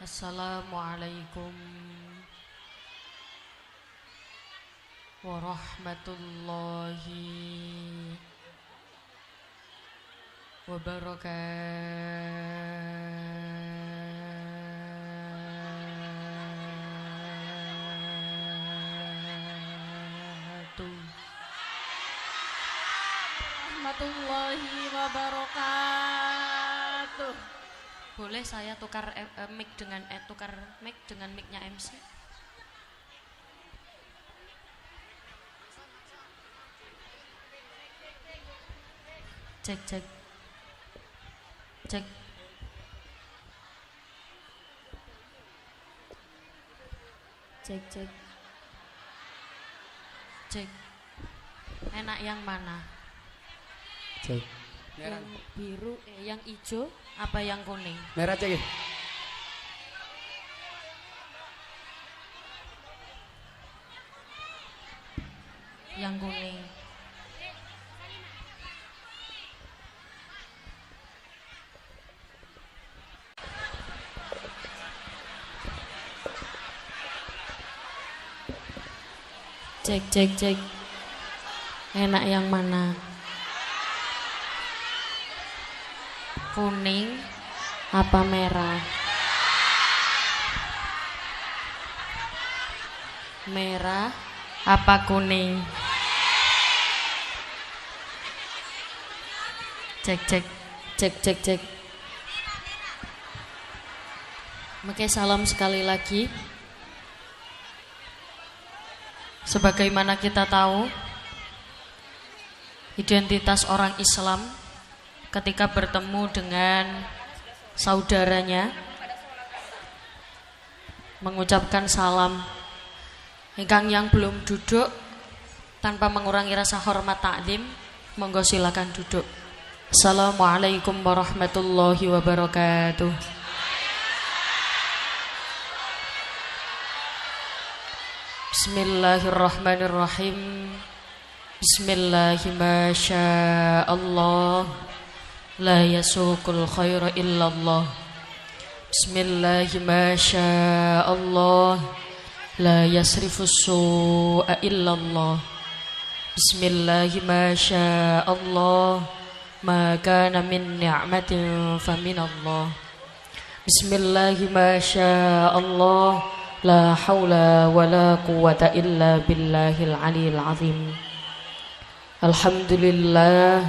Assalamualaikum warahmatullahi wabarakatuh. Warahmatullahi wabarakatuh. Boleh saya tukar mic dengan mic-nya MC? Cek cek cek. Cek cek cek. Enak yang mana? Cek. Yang biru, yang hijau, apa yang kuning? Merah cek. Yang kuning. Cek cek cek. Enak yang mana? Kuning apa merah? Merah apa kuning? Cek cek cek cek cek. Oke, salam sekali lagi. Sebagaimana kita tahu, identitas orang Islam ketika bertemu dengan saudaranya mengucapkan salam. Ingkang yang belum duduk tanpa mengurangi rasa hormat takdim, monggo silakan duduk. Assalamualaikum warahmatullahi wabarakatuh. Bismillahirrahmanirrahim. Bismillahirrahmanirrahim. La yasuqul khaira illallah. Bismillahirrahmanirrahim. La yasrifus su'a illallah. Bismillahirrahmanirrahim. Ma kana min ni'matin faminallah. Bismillahirrahmanirrahim. La hawla wa la quwwata illa billahil aliyil azim. Alhamdulillah.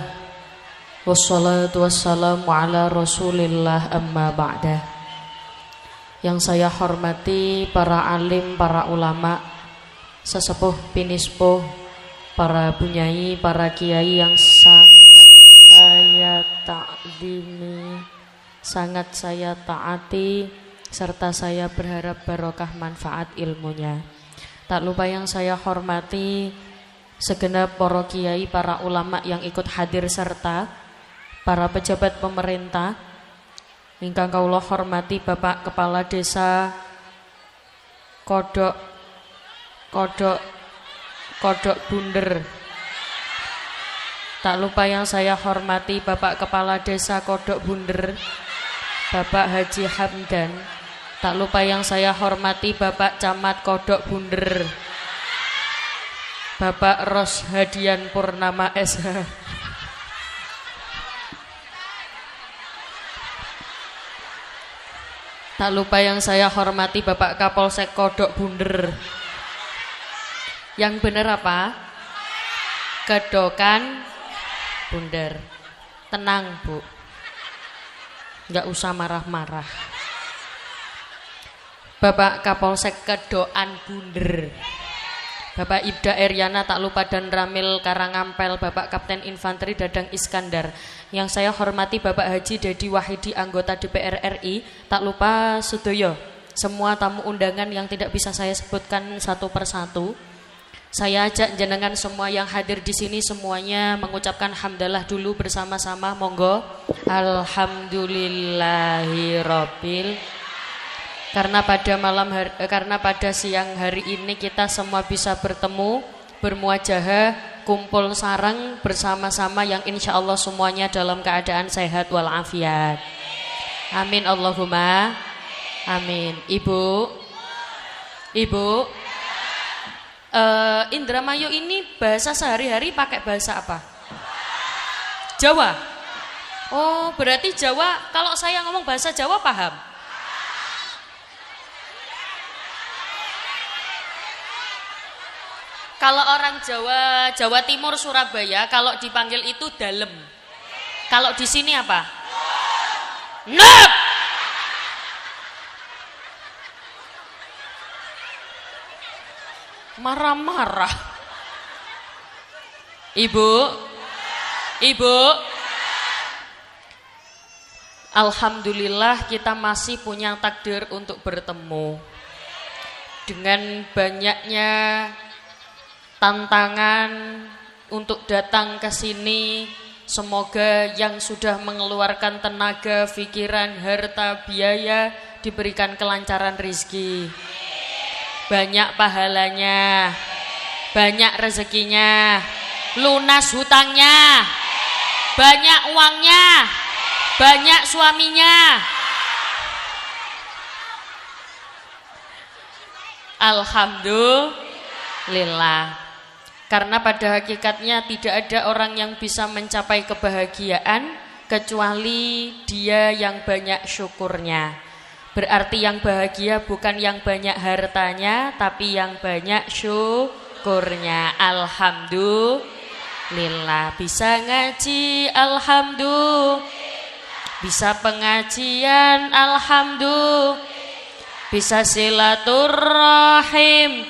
Wassalatu wassalamu ala rasulillah amma ba'dah. Yang saya hormati para alim, para ulama, sesepuh, pinispuh, para bunyai, para kiai yang sangat saya takzimi, sangat saya taati, serta saya berharap barokah manfaat ilmunya. Tak lupa yang saya hormati segenap para kiai, para ulama yang ikut hadir serta para pejabat pemerintah. Ingkang kawula hormati Bapak Kepala Desa Kodok Bunder. Tak lupa yang saya hormati Bapak Kepala Desa Kodok Bunder, Bapak Haji Hamdan. Tak lupa yang saya hormati Bapak Camat Kodok Bunder, Bapak Ros Hadian Purnama SH. Tak lupa yang saya hormati Bapak Kapolsek Kodok Bunder. Yang benar apa? Kedokan Bunder. Tenang, Bu. Enggak usah marah-marah. Bapak Kapolsek Kedoan Bunder, Bapak Ibda Eryana, tak lupa dan Ramil Karangampel, Bapak Kapten Infanteri Dadang Iskandar. Yang saya hormati Bapak Haji Dedi Wahidi, anggota DPR RI, tak lupa Sudoyo, semua tamu undangan yang tidak bisa saya sebutkan satu persatu. Saya ajak jenengan semua yang hadir di sini semuanya mengucapkan hamdalah dulu bersama-sama, monggo. Alhamdulillahirabbil. Karena pada siang hari ini kita semua bisa bertemu, bermuajahah, kumpul sareng bersama-sama yang insya Allah semuanya dalam keadaan sehat walafiat. Amin Allahumma. Amin. Ibu, Indramayu ini bahasa sehari-hari pakai bahasa apa? Jawa. Oh, berarti Jawa, kalau saya ngomong bahasa Jawa paham? Kalau orang Jawa, Jawa Timur, Surabaya, kalau dipanggil itu dalem. Kalau di sini apa? Nep. Marah-marah. Ibu, alhamdulillah kita masih punya takdir untuk bertemu. Dengan banyaknya tantangan untuk datang ke sini, semoga yang sudah mengeluarkan tenaga, pikiran, harta, biaya diberikan kelancaran rezeki. Banyak pahalanya, banyak rezekinya, lunas hutangnya, banyak uangnya, banyak suaminya. Alhamdulillah. Karena pada hakikatnya tidak ada orang yang bisa mencapai kebahagiaan kecuali dia yang banyak syukurnya. Berarti yang bahagia bukan yang banyak hartanya, tapi yang banyak syukurnya. Alhamdulillah. Bisa ngaji, alhamdulillah. Bisa pengajian, alhamdulillah. Bisa silaturahim,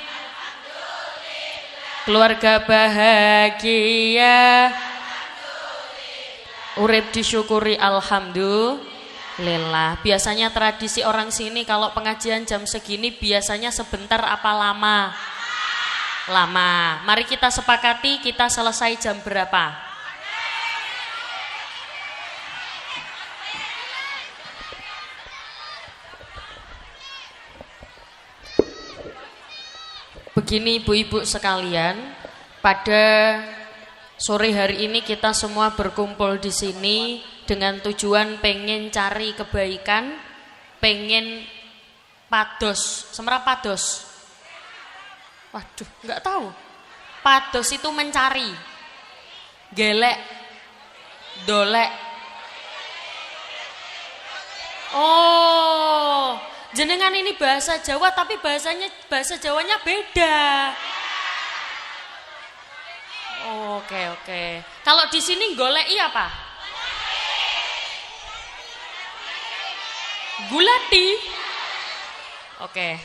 keluarga bahagia, urip disyukuri, alhamdulillah. Biasanya tradisi orang sini kalau pengajian jam segini biasanya sebentar apa lama? Lama. Mari kita sepakati kita selesai jam berapa? Begini ibu-ibu sekalian, pada sore hari ini kita semua berkumpul di sini dengan tujuan pengen cari kebaikan, pengen pados. Semerap pados? Waduh, nggak tahu. Pados itu mencari, gelek, dolek. Oh, jenengan ini bahasa Jawa tapi bahasa Jawanya beda. Oke. Kalau di sini goleki apa? Gulati. Oke.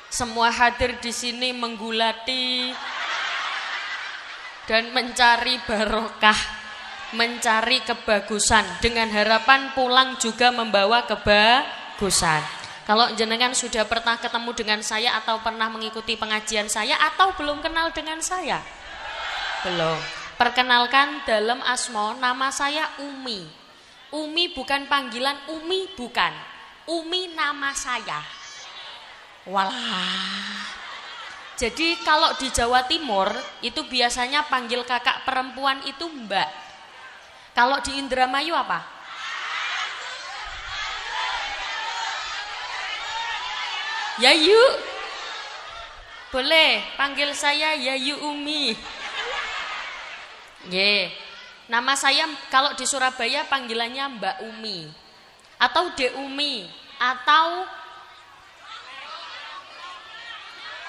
Semua hadir di sini menggulati dan mencari barokah, mencari kebagusan dengan harapan pulang juga membawa kebagusan. Kalau jenengan sudah pernah ketemu dengan saya atau pernah mengikuti pengajian saya atau belum kenal dengan saya? Belum. Perkenalkan, dalam asma nama saya Umi. Umi bukan panggilan, Umi bukan. Umi nama saya. Walah. Jadi kalau di Jawa Timur itu biasanya panggil kakak perempuan itu Mbak. Kalau di Indramayu apa? Yayu. Boleh panggil saya Yayu Umi. Nama saya kalau di Surabaya panggilannya Mbak Umi atau De Umi atau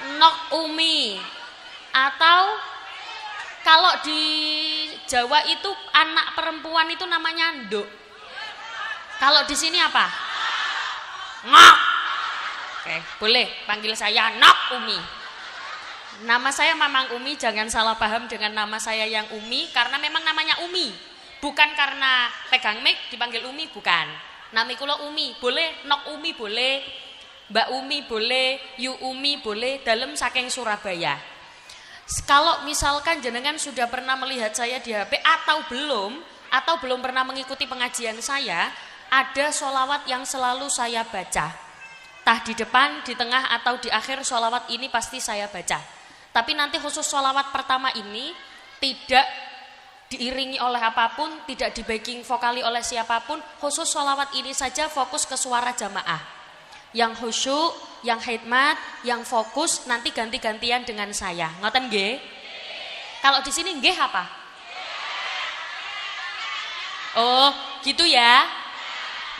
Nok Umi, atau kalau di Jawa itu anak perempuan itu namanya Nduk. Kalau di sini apa? Ngok. Oke, boleh panggil saya Nok Umi. Nama saya Mamang Umi, jangan salah paham dengan nama saya yang Umi, karena memang namanya Umi. Bukan karena pegang mic dipanggil Umi, bukan. Nami kula Umi, boleh, Nok Umi boleh, Mbak Umi boleh, Yu Umi boleh, dalam saking Surabaya. Kalau misalkan jenengan sudah pernah melihat saya di HP atau belum pernah mengikuti pengajian saya, ada sholawat yang selalu saya baca. Tah di depan, di tengah atau di akhir sholawat ini pasti saya baca. Tapi nanti khusus sholawat pertama ini tidak diiringi oleh apapun, tidak di backing vokali oleh siapapun. Khusus sholawat ini saja fokus ke suara jamaah. yang khusyuk, yang khidmat, yang fokus nanti ganti-gantian dengan saya. Ngoten nggih? Kalau di sini nggih apa? Oh, gitu ya?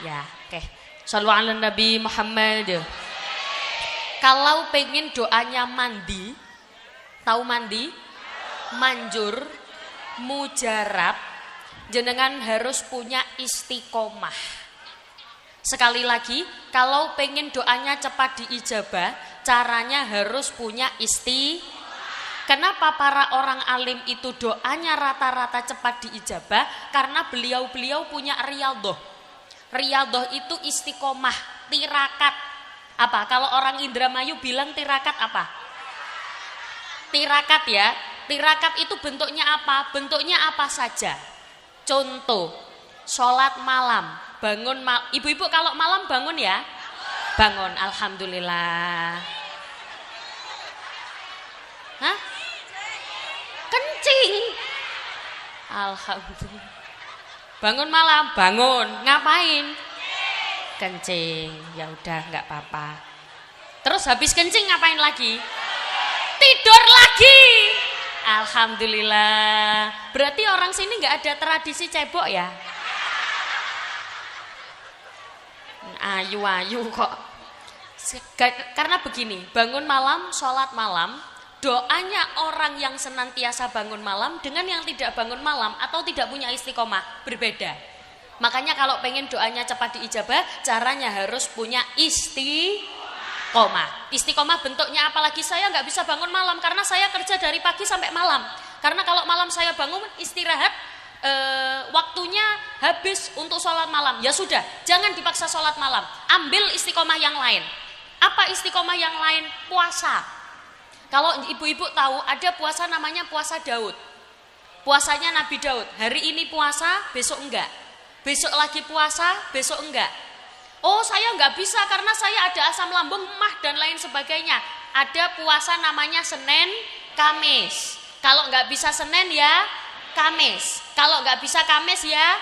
Ya, oke. Shallu ala Nabi Muhammad. Kalau pengen doanya mandi, tahu mandi? Manjur, mujarab, jenengan harus punya istiqomah. Sekali lagi, kalau pengen doanya cepat diijabah, caranya harus punya Kenapa para orang alim itu doanya rata-rata cepat diijabah? Karena beliau-beliau punya riyadhah. Riyadhah itu istiqomah, tirakat. Apa? Kalau orang Indramayu bilang tirakat apa? Tirakat ya. Tirakat itu bentuknya apa? Bentuknya apa saja. Contoh, sholat malam. Bangun ibu-ibu kalau malam bangun ya? Bangun, alhamdulillah. Hah? Kencing. Alhamdulillah. Bangun malam, bangun. Ngapain? Kencing. Ya udah, nggak apa-apa. Terus habis kencing ngapain lagi? Tidur lagi. Alhamdulillah. Berarti orang sini nggak ada tradisi cebok ya? Ayu-ayu kok. Karena begini, bangun malam, sholat malam, doanya orang yang senantiasa bangun malam dengan yang tidak bangun malam atau tidak punya istiqomah berbeda. Makanya kalau pengen doanya cepat diijabah, caranya harus punya istiqomah. Istiqomah bentuknya apalagi saya nggak bisa bangun malam karena saya kerja dari pagi sampai malam. Karena kalau malam saya bangun istirahat, waktunya habis untuk sholat malam. Ya sudah, jangan dipaksa sholat malam. Ambil istiqomah yang lain. Apa istiqomah yang lain? Puasa. Kalau ibu-ibu tahu ada puasa namanya puasa Daud. Puasanya Nabi Daud. Hari ini puasa, besok enggak. Besok lagi puasa, besok enggak. Oh, saya enggak bisa karena saya ada asam lambung, mah dan lain sebagainya. Ada puasa namanya Senin, Kamis. Kalau enggak bisa Senin ya Kamis. Kalau enggak bisa Kamis ya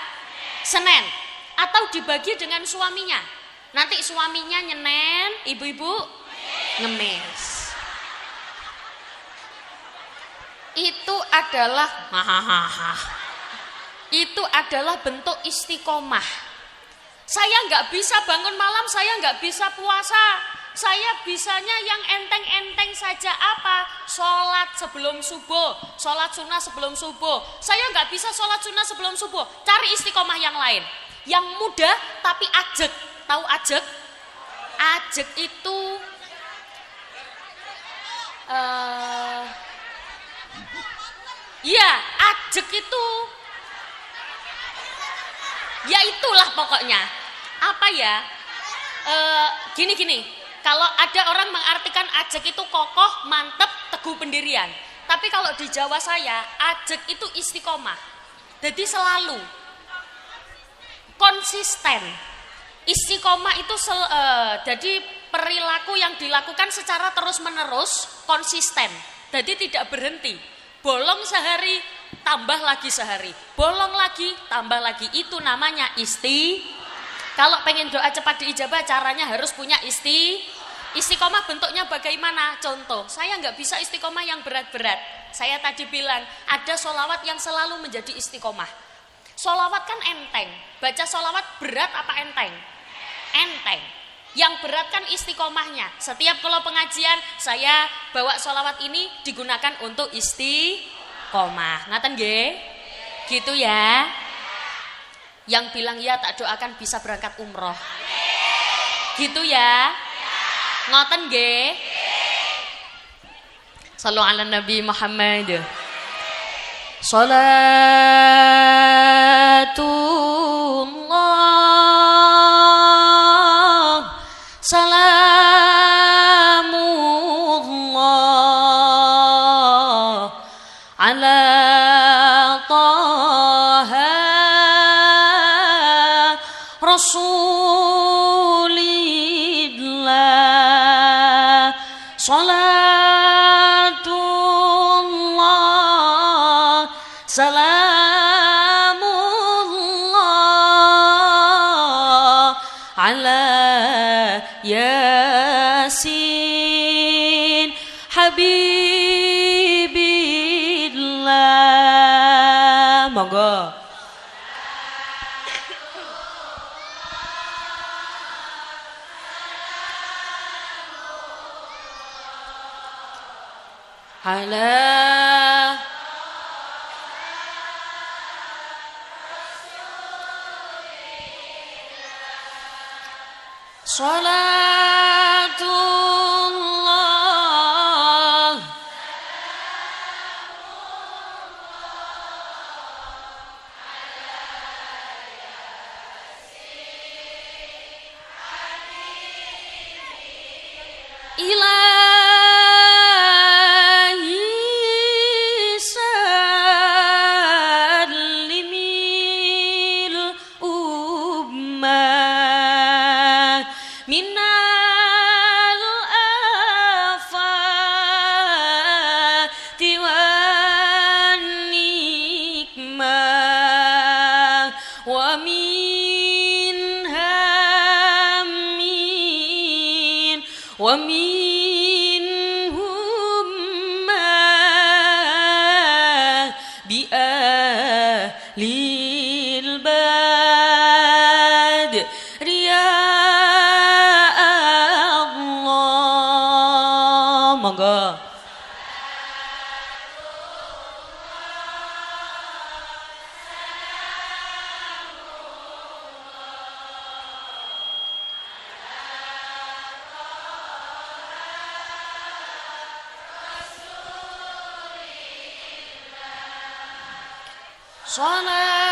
Senin. Atau dibagi dengan suaminya. Nanti suaminya nyenen, ibu-ibu ngemis. Itu adalah bentuk istiqomah. Saya nggak bisa bangun malam, saya nggak bisa puasa. Saya bisanya yang enteng-enteng saja apa? Sholat sebelum subuh, sholat sunnah sebelum subuh. Saya nggak bisa sholat sunnah sebelum subuh. Cari istiqomah yang lain, yang mudah tapi ajeg. Tahu ajeg? Ajeg itu iya, ajeg itu ya itulah pokoknya. Apa ya? Gini. Kalau ada orang mengartikan ajeg itu kokoh, mantep, teguh pendirian. Tapi kalau di Jawa saya, ajeg itu istiqomah. Jadi selalu konsisten. Istiqomah itu jadi perilaku yang dilakukan secara terus-menerus, konsisten. Jadi tidak berhenti. Bolong sehari, tambah lagi sehari. Bolong lagi, tambah lagi. Itu namanya Kalau pengen doa cepat diijabah, caranya harus punya istiqomah. Bentuknya bagaimana? Contoh, saya nggak bisa istiqomah yang berat-berat. Saya tadi bilang, ada sholawat yang selalu menjadi istiqomah. Sholawat kan enteng. Baca sholawat berat apa enteng? Enteng. Yang berat kan istiqomahnya. Setiap kalau pengajian saya bawa sholawat ini digunakan untuk istiqomah. Ngaten nggih? Gitu ya. Yang bilang ya tak doakan bisa berangkat umroh. Gitu ya. Ngoten nggih? Shallu ala Nabi Muhammad. Salatullah, salamullah ala taha rasulillah. Salatullah, salamullah ala ya Yasin Habibillah. Monggo. Ala Salatullah Ilahi sallimil ummah minal afati wan nikmah wa min hammin wa minhum ma bi ahlil bad ya Allah. Monggo. Salatullah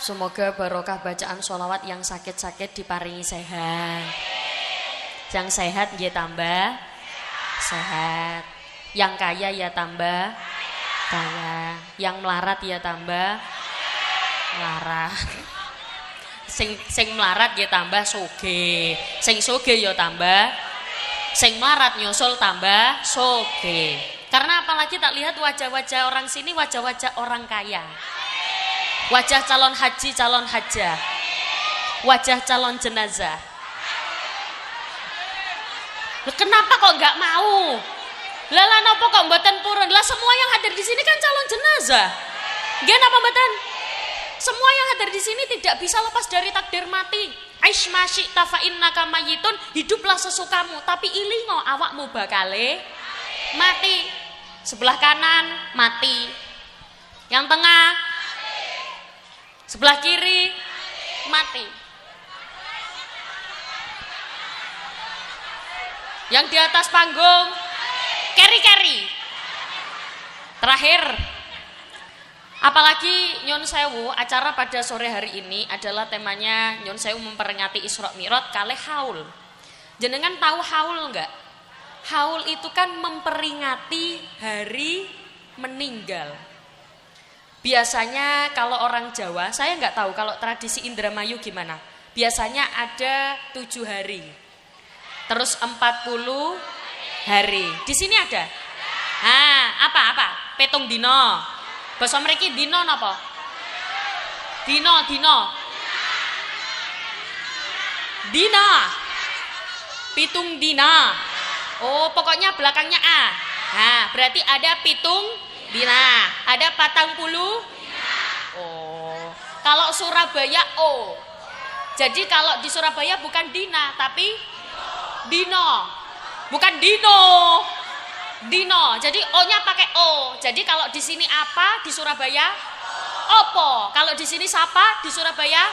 Semoga barokah bacaan sholawat yang sakit-sakit diparingi sehat. Yang sehat ya tambah sehat. Yang kaya ya tambah kaya. Yang melarat ya tambah melarat. Sing melarat ya tambah soge. Sing soge ya tambah. Sing melarat nyusul tambah soge. Karena apalagi tak lihat wajah-wajah orang sini wajah-wajah orang kaya. Wajah calon haji, calon hajah. Wajah calon jenazah. Kenapa kok nggak mau? Lala nopo kok mboten purun? Lah semua yang hadir di sini kan calon jenazah. Nggih napa mboten? Semua yang hadir di sini tidak bisa lepas dari takdir mati. Aish masyi'ta fa innaka mayyitun, hiduplah sesukamu, tapi ilingo awakmu bakale mati. Sebelah kanan mati. Yang tengah sebelah kiri mati. Yang di atas panggung keri-keri. Terakhir, apalagi Nyun Sewu, acara pada sore hari ini adalah temanya Nyun Sewu memperingati Isra Mi'raj kalih haul. Jenengan tahu haul enggak? Haul itu kan memperingati hari meninggal. Biasanya kalau orang Jawa, saya nggak tahu kalau tradisi Indramayu gimana. Biasanya ada 7 hari, terus 40 hari. Di sini ada? Apa? Petung dino. Basa mriki dino napa? Dino. Pitung dina. Oh, pokoknya belakangnya A. Berarti ada pitung dina, ada 40 dina. Oh, kalau Surabaya O. Jadi kalau di Surabaya bukan dina tapi dino. Bukan dino. Dino. Jadi O-nya pakai O. Jadi kalau di sini apa di Surabaya? Opo. Kalau di sini sapa di Surabaya?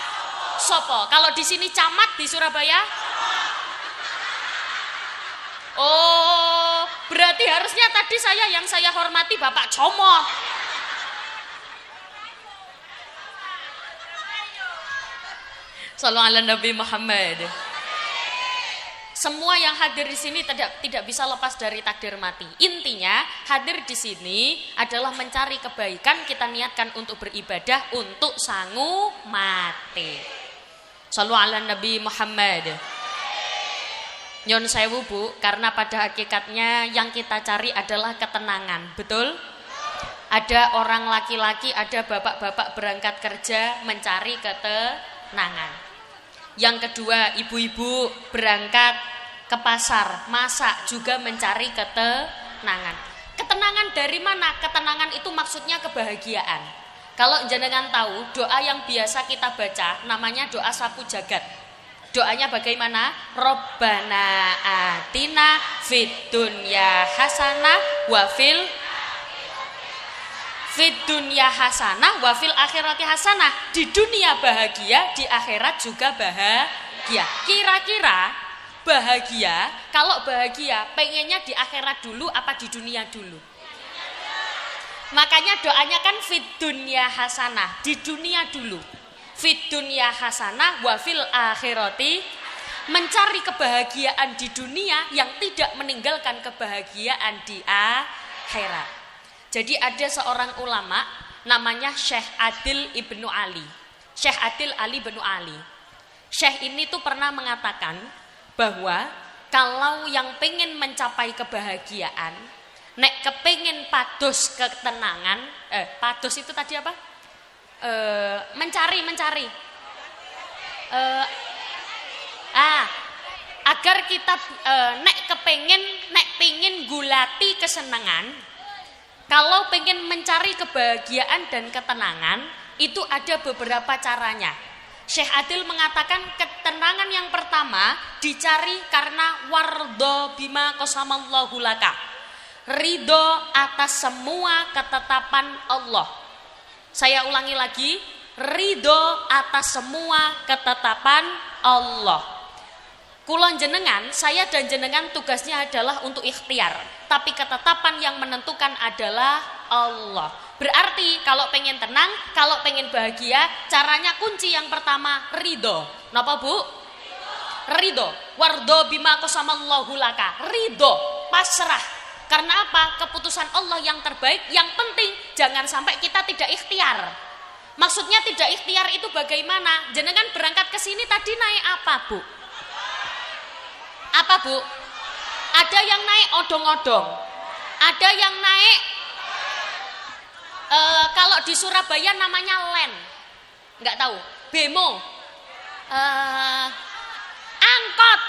Sopo. Kalau di sini camat di Surabaya? Oh, berarti harusnya tadi yang saya hormati Bapak Comot. Sallu ala Nabi Muhammad. Semua yang hadir di sini tidak bisa lepas dari takdir mati. Intinya, hadir di sini adalah mencari kebaikan, kita niatkan untuk beribadah untuk sangu mati. Shallu ala Nabi Muhammad. Nyon sewu Bu, karena pada hakikatnya yang kita cari adalah ketenangan, betul? Ada orang laki-laki, ada bapak-bapak berangkat kerja mencari ketenangan. Yang kedua, ibu-ibu berangkat ke pasar, masak juga mencari ketenangan. Ketenangan dari mana? Ketenangan itu maksudnya kebahagiaan. Kalau jenengan tahu, doa yang biasa kita baca namanya doa sapu jagat. Doanya bagaimana? Robbana atina fid dunya hasanah wa fil hasanah wa fil akhirati hasanah. Di dunia bahagia, di akhirat juga bahagia. Kira-kira bahagia, kalau bahagia pengennya di akhirat dulu apa di dunia dulu? Makanya doanya kan fid dunya hasanah, di dunia dulu. Fid dunya hasanah wa fil akhirati, mencari kebahagiaan di dunia yang tidak meninggalkan kebahagiaan di akhirat. Jadi ada seorang ulama namanya Syekh Adil Ibnu Ali. Syekh Adil Ali Ibnu Ali. Syekh ini tuh pernah mengatakan bahwa kalau yang pengen mencapai kebahagiaan, nek kepengin pados ketenangan, pados itu tadi apa? Mencari. Agar kita nek pengen gulati kesenangan, kalau pengen mencari kebahagiaan dan ketenangan, itu ada beberapa caranya. Syekh Adil mengatakan ketenangan yang pertama dicari karena wardo bima qasamallahu laka. Ridho atas semua ketetapan Allah. Saya ulangi lagi, ridho atas semua ketetapan Allah. Kulon jenengan, saya dan jenengan tugasnya adalah untuk ikhtiar, tapi ketetapan yang menentukan adalah Allah. Berarti kalau pengen tenang, kalau pengen bahagia, caranya kunci yang pertama ridho. Napa Bu? Ridho. Wardo bima qasamallahu laka. Ridho, pasrah. Karena apa? Keputusan Allah yang terbaik. Yang penting jangan sampai kita tidak ikhtiar. Maksudnya tidak ikhtiar itu bagaimana? Jenengan berangkat ke sini tadi naik apa, Bu? Apa, Bu? Ada yang naik odong-odong. Ada yang naik kalau di Surabaya namanya len. Enggak tahu. Bemo. Angkot.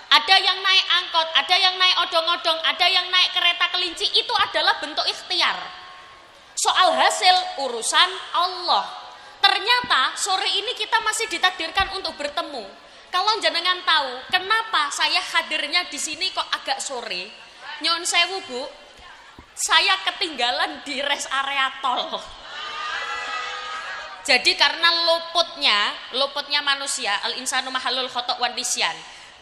Ada yang naik angkot, ada yang naik odong-odong, ada yang naik kereta kelinci. Itu adalah bentuk ikhtiar. Soal hasil urusan Allah. Ternyata sore ini kita masih ditakdirkan untuk bertemu. Kalau jenengan tahu kenapa saya hadirnya di sini kok agak sore, nyon sewu Bu, saya ketinggalan di rest area tol. Jadi karena luputnya manusia, al insanu mahalul khotok wan nisyan.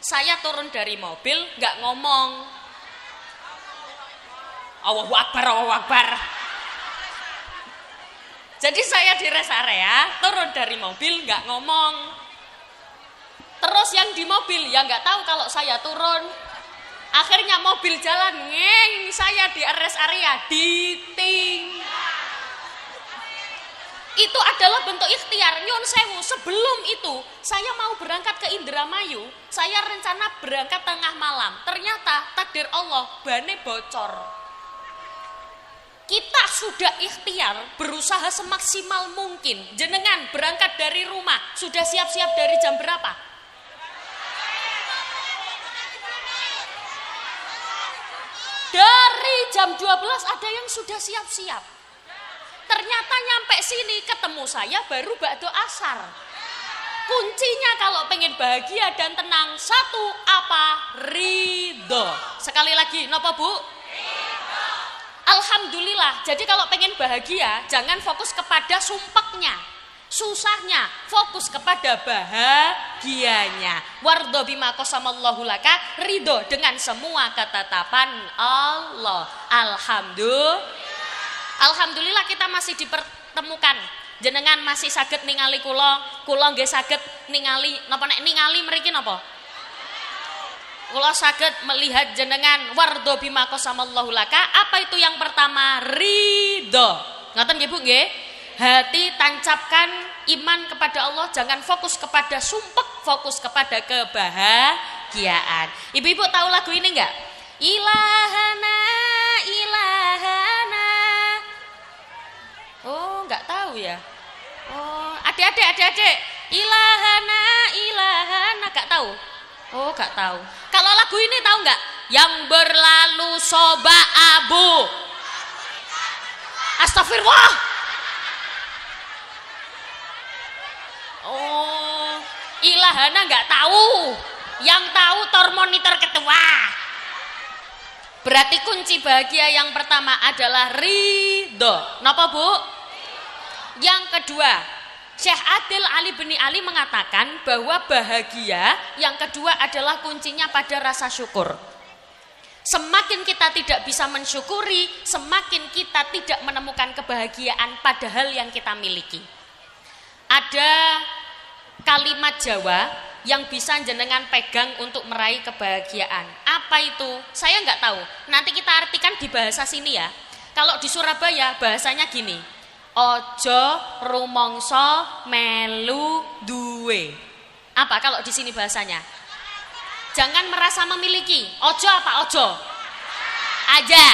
Saya turun dari mobil, nggak ngomong. Allahu Akbar. Jadi saya di rest area, turun dari mobil, nggak ngomong. Terus yang di mobil ya nggak tahu kalau saya turun. Akhirnya mobil jalan, ngeng, saya di rest area, diting. Itu adalah bentuk ikhtiar. Nyun sewu, sebelum itu saya mau berangkat ke Indramayu. Saya rencana berangkat tengah malam. Ternyata takdir Allah bane bocor. Kita sudah ikhtiar, berusaha semaksimal mungkin. Jenengan berangkat dari rumah, sudah siap-siap dari jam berapa? Dari jam 12 ada yang sudah siap-siap. Ternyata nyampe sini ketemu saya baru ba'do asar. Kuncinya kalau pengen bahagia dan tenang, satu apa? Ridho. Sekali lagi, napa Bu? Ridho. Alhamdulillah. Jadi kalau pengen bahagia, jangan fokus kepada sumpeknya, susahnya, fokus kepada bahagianya. Wardo bima qasamallahu laka, ridho dengan semua ketetapan Allah. Alhamdulillah kita masih dipertemukan. Jenengan masih saged ningali kula nggih saged ningali napa nek ningali mriki napa? Kula saged melihat jenengan wardo bima qasamallahu laka. Apa itu yang pertama? Ridho. Ngoten nggih Bu nggih? Hati tancapkan iman kepada Allah, jangan fokus kepada sumpek, fokus kepada kebahagiaan. Ibu-ibu tahu lagu ini enggak? Ilahana, ilahana. Oh, enggak tahu ya. Oh, adik-adik. Ilahana, ilahana, enggak tahu. Oh, enggak tahu. Kalau lagu ini tahu enggak? Yang berlalu soba abu. Astagfirullah. Oh, ilahana nggak tahu. Yang tahu tor monitor ketua. Berarti kunci bahagia yang pertama adalah ridho. Napa Bu? Yang kedua, Syekh Adil Ali bin Ali mengatakan bahwa bahagia yang kedua adalah kuncinya pada rasa syukur. Semakin kita tidak bisa mensyukuri, semakin kita tidak menemukan kebahagiaan pada hal yang kita miliki. Ada kalimat Jawa yang bisa jenengan pegang untuk meraih kebahagiaan. Apa itu? Saya nggak tahu. Nanti kita artikan di bahasa sini ya. Kalau di Surabaya bahasanya gini. Ojo rumongso melu duwe. Apa kalau di sini bahasanya? Jangan merasa memiliki. Ojo apa ojo? Aja.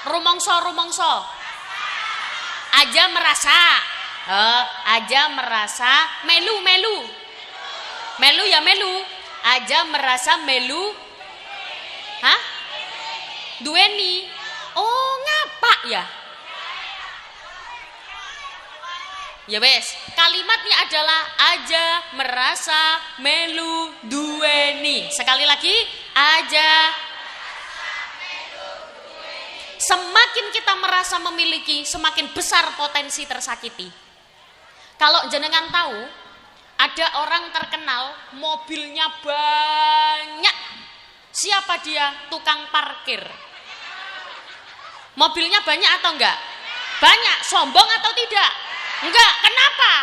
Rumongso. Aja merasa melu ya melu. Aja merasa melu. Hah? Duweni. Oh, ngapa ya? Ya wes, kalimatnya adalah aja merasa melu duweni. Sekali lagi, aja. Semakin kita merasa memiliki, semakin besar potensi tersakiti. Kalau jenengan tahu, ada orang terkenal, mobilnya banyak. Siapa dia? Tukang parkir. Mobilnya banyak atau enggak? Banyak. Sombong atau tidak? Enggak. Kenapa?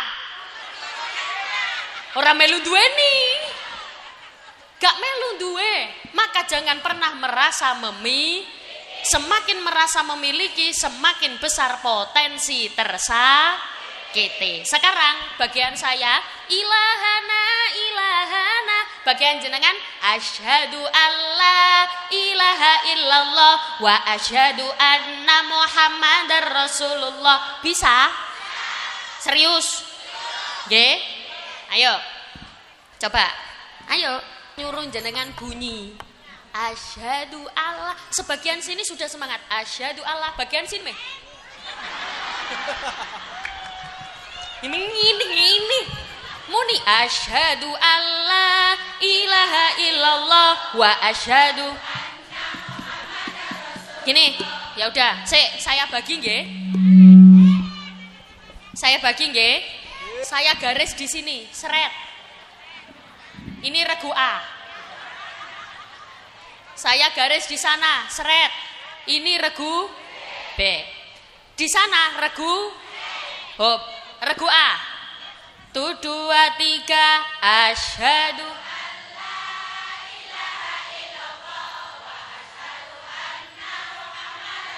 Orang melu duweni. Gak melu duwe. Maka jangan pernah merasa semakin merasa memiliki, semakin besar potensi tersakiti. Sekarang bagian saya, ilahana. Bagian jenengan, asyhadu alla ilaha illallah wa asyhadu anna muhammadar rasulullah. Bisa? Serius? Nggih? Ayo. Coba. Ayo nyuruh jenengan bunyi. Asyhadu Allah. Sebagian sini sudah semangat. Asyhadu Allah. Bagian sini meh. Ini. Muni asyhadu alla ilaha illallah wa asyhadu. Gini, ya udah, saya bagi nggih. Saya garis di sini, seret. Ini regu A. Saya garis di sana, seret. Ini regu B. Di sana regu hop, regu A. 1, 2, 3, asyhadu alla ilaha illallah wa asyhadu anna muhammadar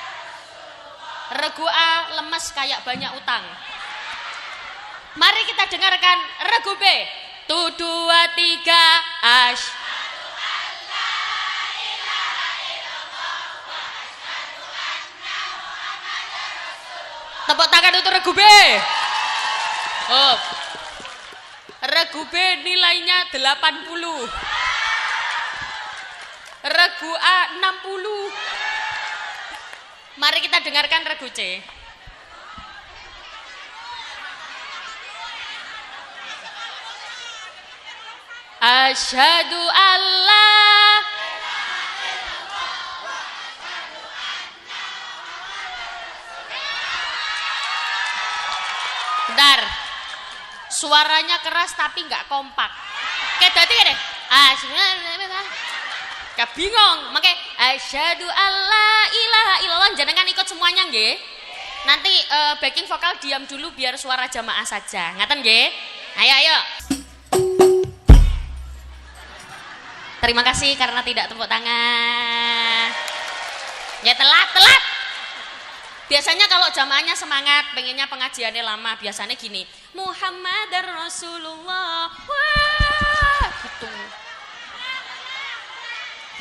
rasulullah. Regu A lemes kayak banyak utang. Mari kita dengarkan regu B. 1, 2, 3, asyhadu alla ilaha illallah wa asyhadu anna muhammadar rasulullah. Tepuk tangan untuk regu B. Oh. Regu B nilainya 80. Regu A 60. Mari kita dengarkan regu C. Asyhadu alla. Bentar. Suaranya keras tapi nggak kompak. Kayak tadi deh. Gak bingung. Makanya asyhadu alla ilaha illallah. Jangan ikut semuanya nggih. Nanti backing vokal diam dulu biar suara jamaah saja. Ngaten nggih? Ayo. Terima kasih karena tidak tepuk tangan. Ya telat. Biasanya kalau jamaahnya semangat, pengennya pengajiannya lama, biasanya gini, Muhammadar Rasulullah, wah, gitu.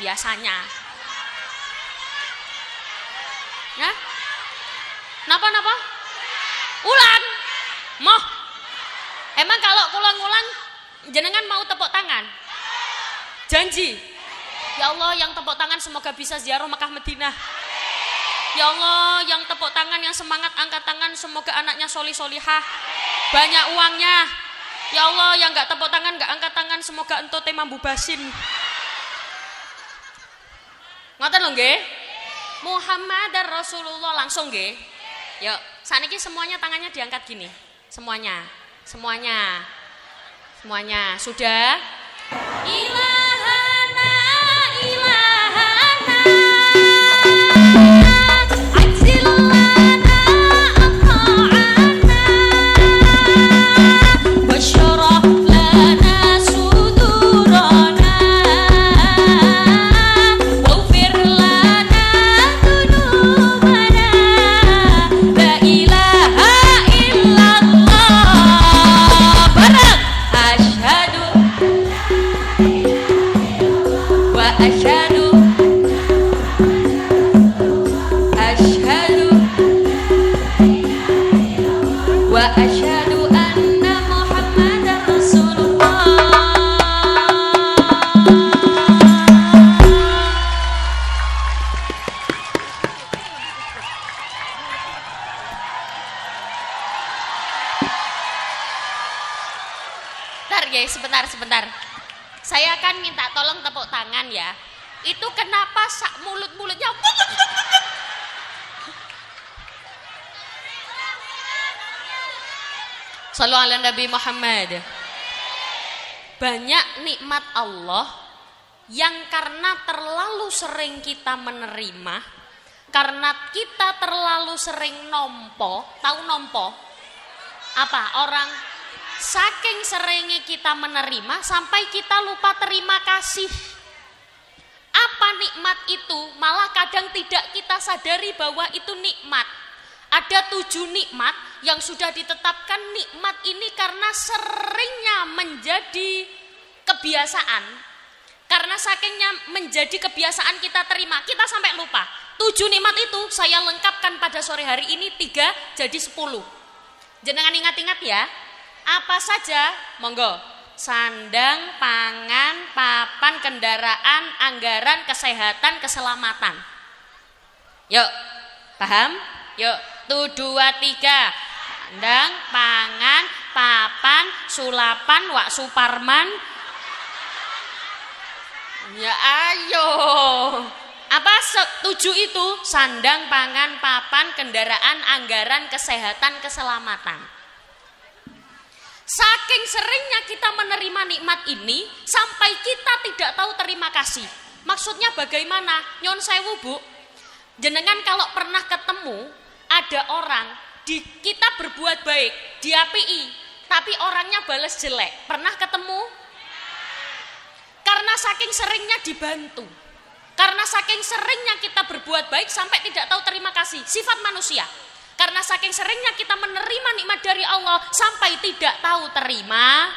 Biasanya. Ya? Napa? Ulang. Moh. Emang kalau ulang-ulang jenengan mau tepuk tangan? Janji. Ya Allah, yang tepuk tangan semoga bisa ziarah Mekah Madinah. Ya Allah, yang tepuk tangan, yang semangat angkat tangan, semoga anaknya solihah, banyak uangnya. Ya Allah, yang gak tepuk tangan, gak angkat tangan, semoga entote mambu basin. Ngoten lho nggih? Muhammadar Rasulullah, langsung nggih. Yuk, saniki semuanya tangannya diangkat gini. Semuanya. Sudah? Ilahana, ilahana. Sebentar. Saya akan minta tolong tepuk tangan ya. Itu kenapa mulut-mulutnya Shallu ala Nabi Muhammad. Banyak nikmat Allah yang karena terlalu sering kita menerima, karena kita terlalu sering nompo. Tahu nompo? Apa? Orang saking seringnya kita menerima sampai kita lupa terima kasih. Apa nikmat itu? Malah kadang tidak kita sadari bahwa itu nikmat. Ada 7 nikmat yang sudah ditetapkan nikmat ini karena seringnya menjadi kebiasaan. Karena sakingnya menjadi kebiasaan kita terima, kita sampai lupa. 7 nikmat itu saya lengkapkan pada sore hari ini 3 jadi 10. Jangan ingat-ingat ya. Apa saja? Monggo. Sandang, pangan, papan, kendaraan, anggaran, kesehatan, keselamatan. Yuk, paham? Yuk, 1, 2, 3. Sandang, pangan, papan, sulapan, Wak Suparman. Ya ayo. Apa 7 itu? Sandang, pangan, papan, kendaraan, anggaran, kesehatan, keselamatan. Saking seringnya kita menerima nikmat ini sampai kita tidak tahu terima kasih. Maksudnya bagaimana? Nyon sewu Bu, jenengan kalau pernah ketemu ada orang kita berbuat baik, diapii, tapi orangnya balas jelek. Pernah ketemu? Karena saking seringnya dibantu, karena saking seringnya kita berbuat baik sampai tidak tahu terima kasih. Sifat manusia. Karena saking seringnya kita menerima nikmat dari Allah sampai tidak tahu terima.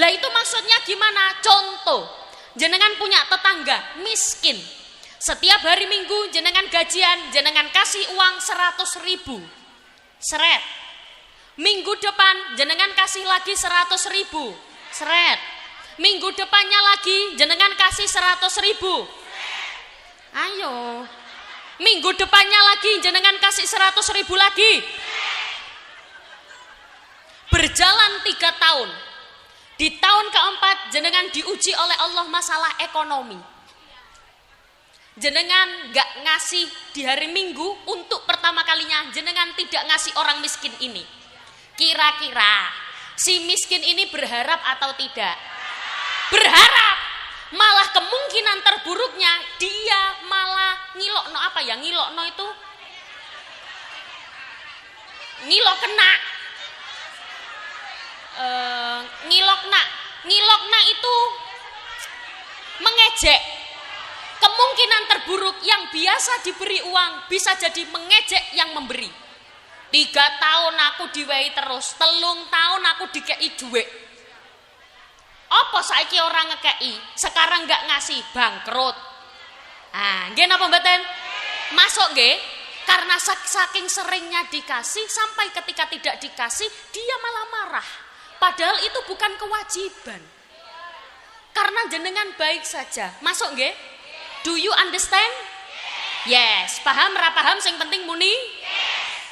Lah itu maksudnya gimana? Contoh, jenengan punya tetangga miskin. Setiap hari Minggu jenengan gajian, jenengan kasih uang 100.000. Seret. Minggu depan jenengan kasih lagi 100.000. Seret. Minggu depannya lagi jenengan kasih 100.000. Ayo. Minggu depannya lagi jenengan kasih 100.000 lagi. Berjalan 3 tahun. Di tahun keempat jenengan diuji oleh Allah masalah ekonomi. Jenengan gak ngasih di hari Minggu untuk pertama kalinya, jenengan tidak ngasih orang miskin ini. Kira-kira si miskin ini berharap atau tidak? Berharap. Malah kemungkinan terburuknya dia malah ngilokno. Apa ya ngilokno itu? Ngilok kena. Ngilokna itu mengejek. Kemungkinan terburuk yang biasa diberi uang bisa jadi mengejek yang memberi. 3 tahun aku diwehi terus, 3 tahun aku dikei duit. Apa saiki orang ngekei, sekarang nggak ngasih, bangkrut. Nggih napa mboten? Masuk nggih? Karena saking seringnya dikasih sampai ketika tidak dikasih dia malah marah. Padahal itu bukan kewajiban. Karena jenengan baik saja. Masuk nggih? Do you understand? Yes. Paham ra paham sing penting muni?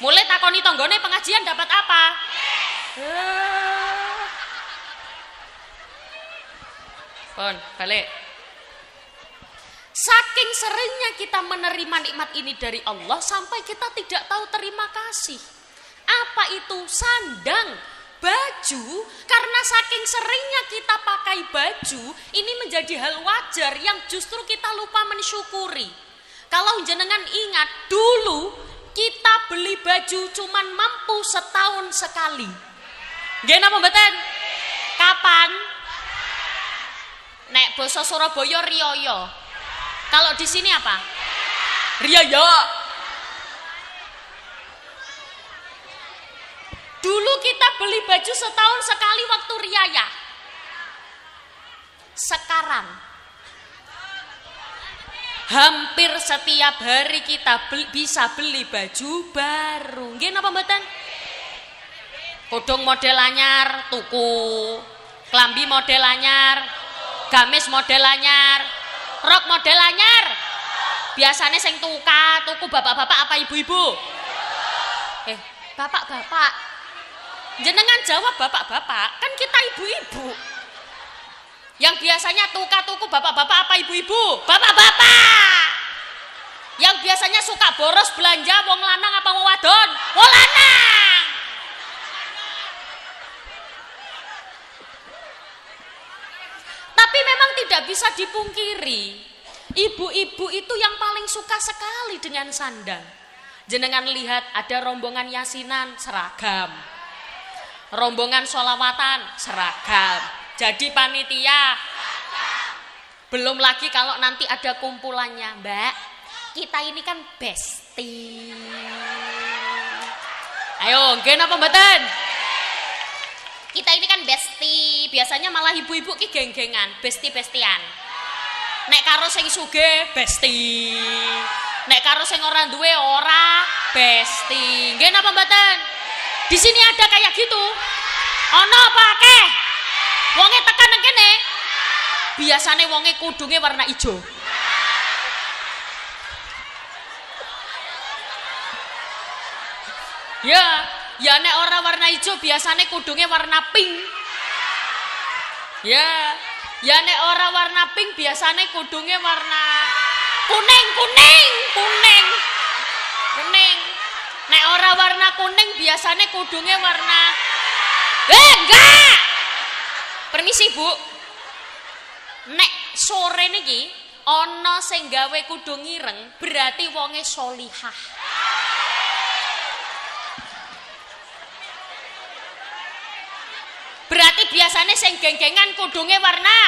Mulai takoni tanggane pengajian dapat apa? Pon, balik. Saking seringnya kita menerima nikmat ini dari Allah sampai kita tidak tahu terima kasih. Apa itu? Sandang, baju. Karena saking seringnya kita pakai baju, ini menjadi hal wajar yang justru kita lupa mensyukuri. Kalau jenengan ingat, dulu kita beli baju cuman mampu setahun sekali. Nggih napa mboten? Kapan? Nek basa Surabaya riyaya. Kalau di sini apa? Riyaya. Dulu kita beli baju setahun sekali waktu riyaya. Sekarang hampir setiap hari kita bisa beli baju baru. Nggih napa mboten? Kodong model anyar tuku, klambi model anyar, gamis model anyar, rok model anyar. Biasanya sing tuku bapak-bapak apa ibu-ibu? Bapak-bapak. Jenengan jawab bapak-bapak, kan kita ibu-ibu. Yang biasanya tuku bapak-bapak apa ibu-ibu? Bapak-bapak. Yang biasanya suka boros belanja wong lanang apa wong wadon? Wong lanang. Tapi memang tidak bisa dipungkiri, ibu-ibu itu yang paling suka sekali dengan sandang. Jenengan lihat ada rombongan yasinan seragam, rombongan sholawatan seragam. Jadi panitia, belum lagi kalau nanti ada kumpulannya, Mbak, kita ini kan bestie. Ayo, nggih napa mboten? Kita ini kan bestie, biasanya malah ibu-ibu ki geng-gengan, bestie-bestian. Nek karo sing sugih bestie, nek karo sing ora duwe ora bestie. Nggih napa mboten? Di sini ada kayak gitu. Ono apa akeh? Wonge tekan nang kene. Biasane wonge kudunge warna ijo. Ya nek ora warna ijo biasane kudunge warna pink. Ya nek ora warna pink biasane kudunge warna kuning. Nek ora warna kuning biasane kudunge warna enggak. Permisi, Bu. Nek sore niki ana sing gawe kudung ireng berarti wonge sholihah. Berarti biasanya sing geng-gengan kudunge warna.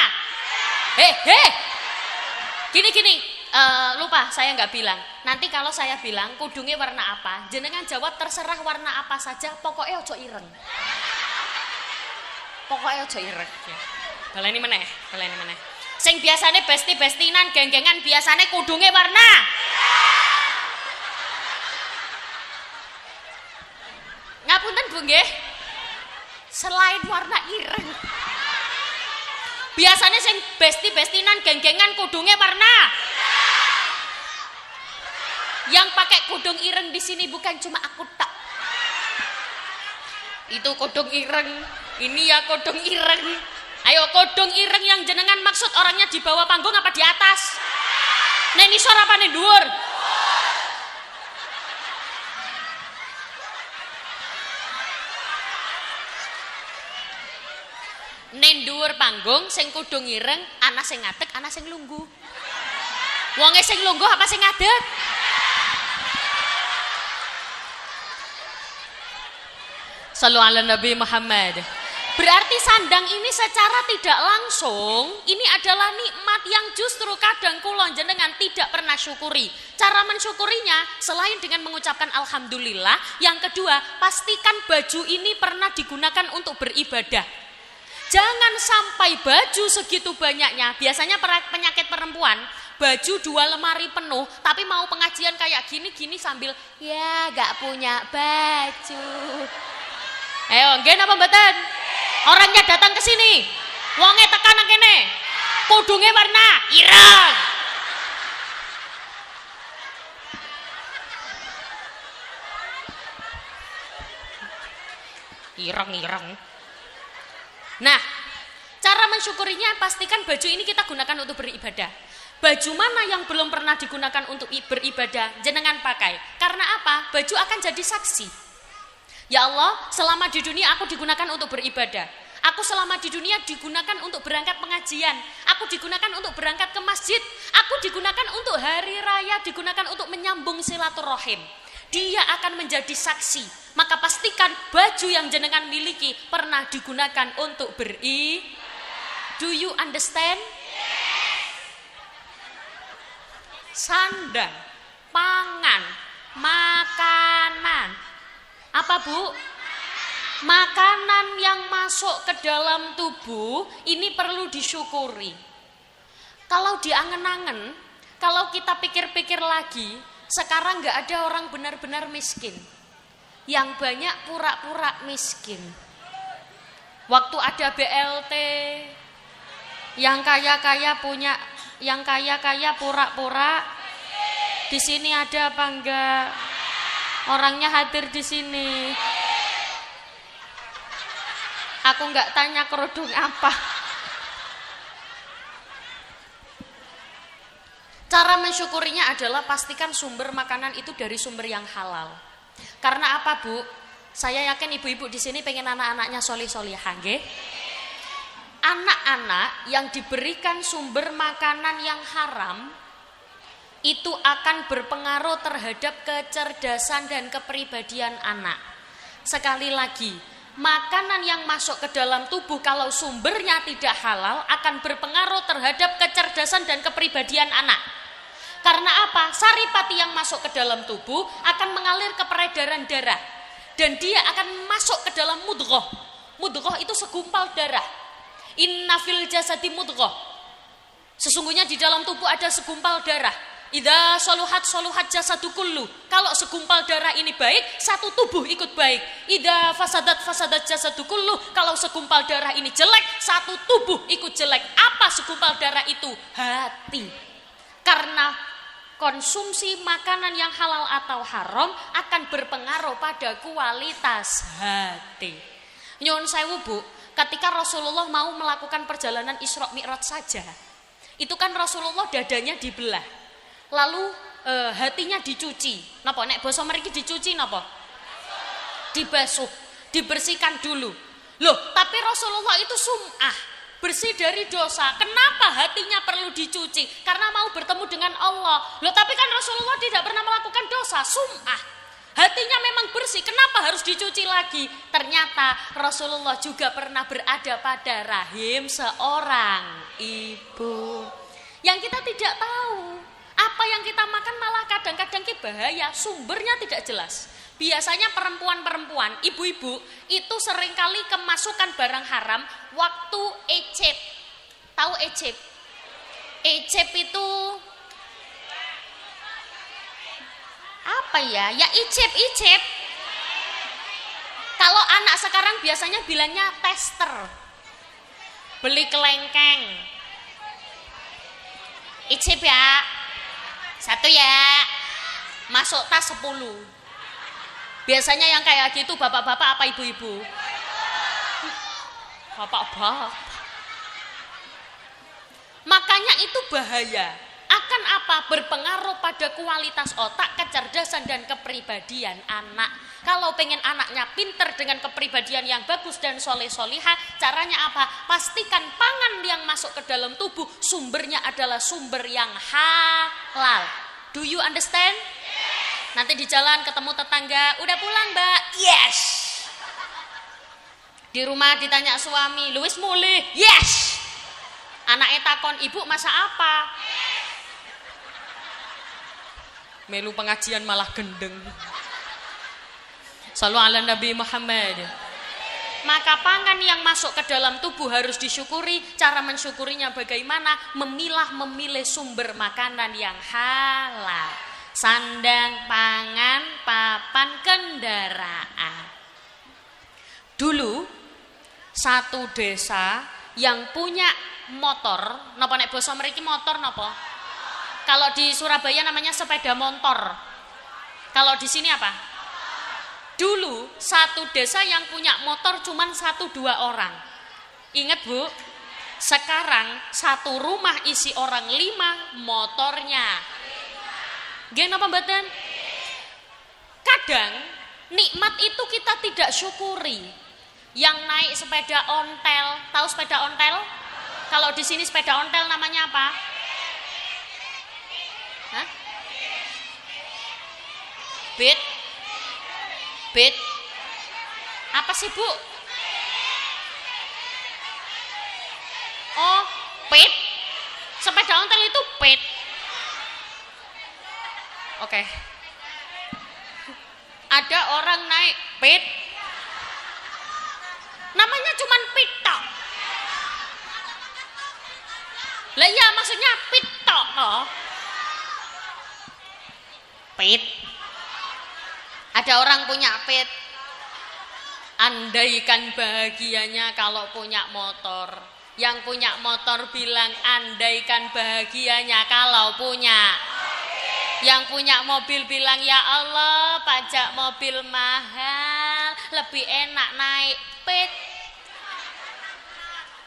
Gini. Lupa saya nggak bilang. Nanti kalau saya bilang kudunge warna apa, jenengan jawab terserah warna apa saja. Pokoknya ojo ireng. Ya. Baleni meneh. Sing biasanya besti-bestinan geng-gengan biasanya kudunge warna. Ngapunten Bu nggih. Selain warna ireng, biasanya sing besti-bestinan geng-gengan kudungnya warna. Yang pakai kudung ireng di sini bukan cuma aku tak. Itu kudung ireng, ini ya kudung ireng. Ayo kudung ireng yang jenengan maksud orangnya di bawah panggung apa di atas? Nek nisor apa nek dhuwur? Nen dhuwur panggung sing kudung ireng, ana sing ngadeg, ana sing lungguh. Wonge sing lungguh apa sing ngadeg? Sallu ala Nabi Muhammad. Berarti sandang ini secara tidak langsung ini adalah nikmat yang justru kadang kula jenengan tidak pernah syukuri. Cara mensyukurinya selain dengan mengucapkan alhamdulillah, yang kedua, pastikan baju ini pernah digunakan untuk beribadah. Jangan sampai baju segitu banyaknya, biasanya penyakit perempuan, baju 2 lemari penuh, tapi mau pengajian kayak gini-gini sambil ya gak punya baju. Ayo, nggih napa mboten? Orangnya datang ke sini, wonge tekan kene, kudunge warna ireng. Ireng. Nah, cara mensyukurinya pastikan baju ini kita gunakan untuk beribadah. Baju mana yang belum pernah digunakan untuk beribadah, jenengan pakai. Karena apa? Baju akan jadi saksi. Ya Allah, selama di dunia aku digunakan untuk beribadah. Aku selama di dunia digunakan untuk berangkat pengajian. Aku digunakan untuk berangkat ke masjid. Aku digunakan untuk hari raya, digunakan untuk menyambung silaturahim. Dia akan menjadi saksi. Maka pastikan baju yang jenengan miliki pernah digunakan untuk Do you understand? Sandang, pangan, makanan. Apa Bu? Makanan yang masuk ke dalam tubuh ini perlu disyukuri. Kalau diangen-angen, kalau kita pikir-pikir lagi, sekarang gak ada orang benar-benar miskin. Yang banyak pura-pura miskin. Waktu ada BLT, yang kaya-kaya punya, yang kaya-kaya pura-pura. Di sini ada apa enggak? Orangnya hadir di sini. Aku enggak tanya kerudung apa. Cara mensyukurinya adalah pastikan sumber makanan itu dari sumber yang halal. Karena apa Bu? Saya yakin ibu-ibu di sini pengen anak-anaknya solih-solihah, nggih? Anak-anak yang diberikan sumber makanan yang haram itu akan berpengaruh terhadap kecerdasan dan kepribadian anak. Sekali lagi, makanan yang masuk ke dalam tubuh kalau sumbernya tidak halal akan berpengaruh terhadap kecerdasan dan kepribadian anak. Karena apa? Saripati yang masuk ke dalam tubuh akan mengalir ke peredaran darah. Dan dia akan masuk ke dalam mudghah. Mudghah itu segumpal darah. Inna fil jasadi mudghah. Sesungguhnya di dalam tubuh ada segumpal darah. Idza soluhat jasadu kullu. Kalau segumpal darah ini baik, satu tubuh ikut baik. Idza fasadat jasadu kullu. Kalau segumpal darah ini jelek, satu tubuh ikut jelek. Apa segumpal darah itu? Hati. Karena konsumsi makanan yang halal atau haram akan berpengaruh pada kualitas hati. Nyuwun sewu Bu, ketika Rasulullah mau melakukan perjalanan Isra Mi'raj saja, itu kan Rasulullah dadanya dibelah. Lalu hatinya dicuci. Napa nek basa mriki dicuci napa? Dibasuh, dibersihkan dulu. Loh, tapi Rasulullah itu sum'ah, bersih dari dosa. Kenapa hatinya perlu dicuci? Karena mau bertemu dengan Allah. Loh, tapi kan Rasulullah tidak pernah melakukan dosa, sum'ah. Hatinya memang bersih, kenapa harus dicuci lagi? Ternyata Rasulullah juga pernah berada pada rahim seorang ibu. Yang kita tidak tahu, apa yang kita makan malah kadang-kadang bahaya, sumbernya tidak jelas. Biasanya perempuan-perempuan, ibu-ibu itu seringkali kemasukan barang haram waktu ecep. Tahu ecep? Ecep itu apa ya? Ya icep. Kalau anak sekarang biasanya bilangnya tester. Beli kelengkeng. Icep ya. 1 ya. Masuk tas 10. Biasanya yang kayak gitu bapak-bapak apa ibu-ibu? Bapak-bapak. Makanya itu bahaya. Akan apa? Berpengaruh pada kualitas otak, kecerdasan dan kepribadian anak. Kalau pengen anaknya pinter dengan kepribadian yang bagus dan soleh-solihah, caranya apa? Pastikan pangan yang masuk ke dalam tubuh sumbernya adalah sumber yang halal. Do you understand? Nanti di jalan ketemu tetangga, udah pulang Mbak? Yes. Di rumah ditanya suami, "Lu wis mulih?" "Yes." Anake takon, "Ibu masak apa?" Melu pengajian malah gendeng. Shallu ala Nabi Muhammad. Maka pangan yang masuk ke dalam tubuh harus disyukuri. Cara mensyukurinya bagaimana? Memilih sumber makanan yang halal. Sandang, pangan, papan, kendaraan. Dulu satu desa yang punya motor, napa nek basa mriki motor napa? Kalau di Surabaya namanya sepeda motor. Kalau di sini apa? Dulu satu desa yang punya motor cuman 1-2 orang. Ingat Bu? Sekarang satu rumah isi orang 5 motornya. Nggih napa mboten? Kadang nikmat itu kita tidak syukuri. Yang naik sepeda ontel, tahu sepeda ontel? Kalau di sini sepeda ontel namanya apa? Hah? Bit. Apa sih Bu? Oh, pit. Sepeda ontel itu pit. Oke. Ada orang naik pit. Namanya cuman pit tok. Lah iya maksudnya pit tok toh. Pit. Ada orang punya pit. Andaikan bahagianya kalau punya motor. Yang punya motor bilang andaikan bahagianya kalau punya. Yang punya mobil bilang ya Allah pajak mobil mahal, lebih enak naik pit.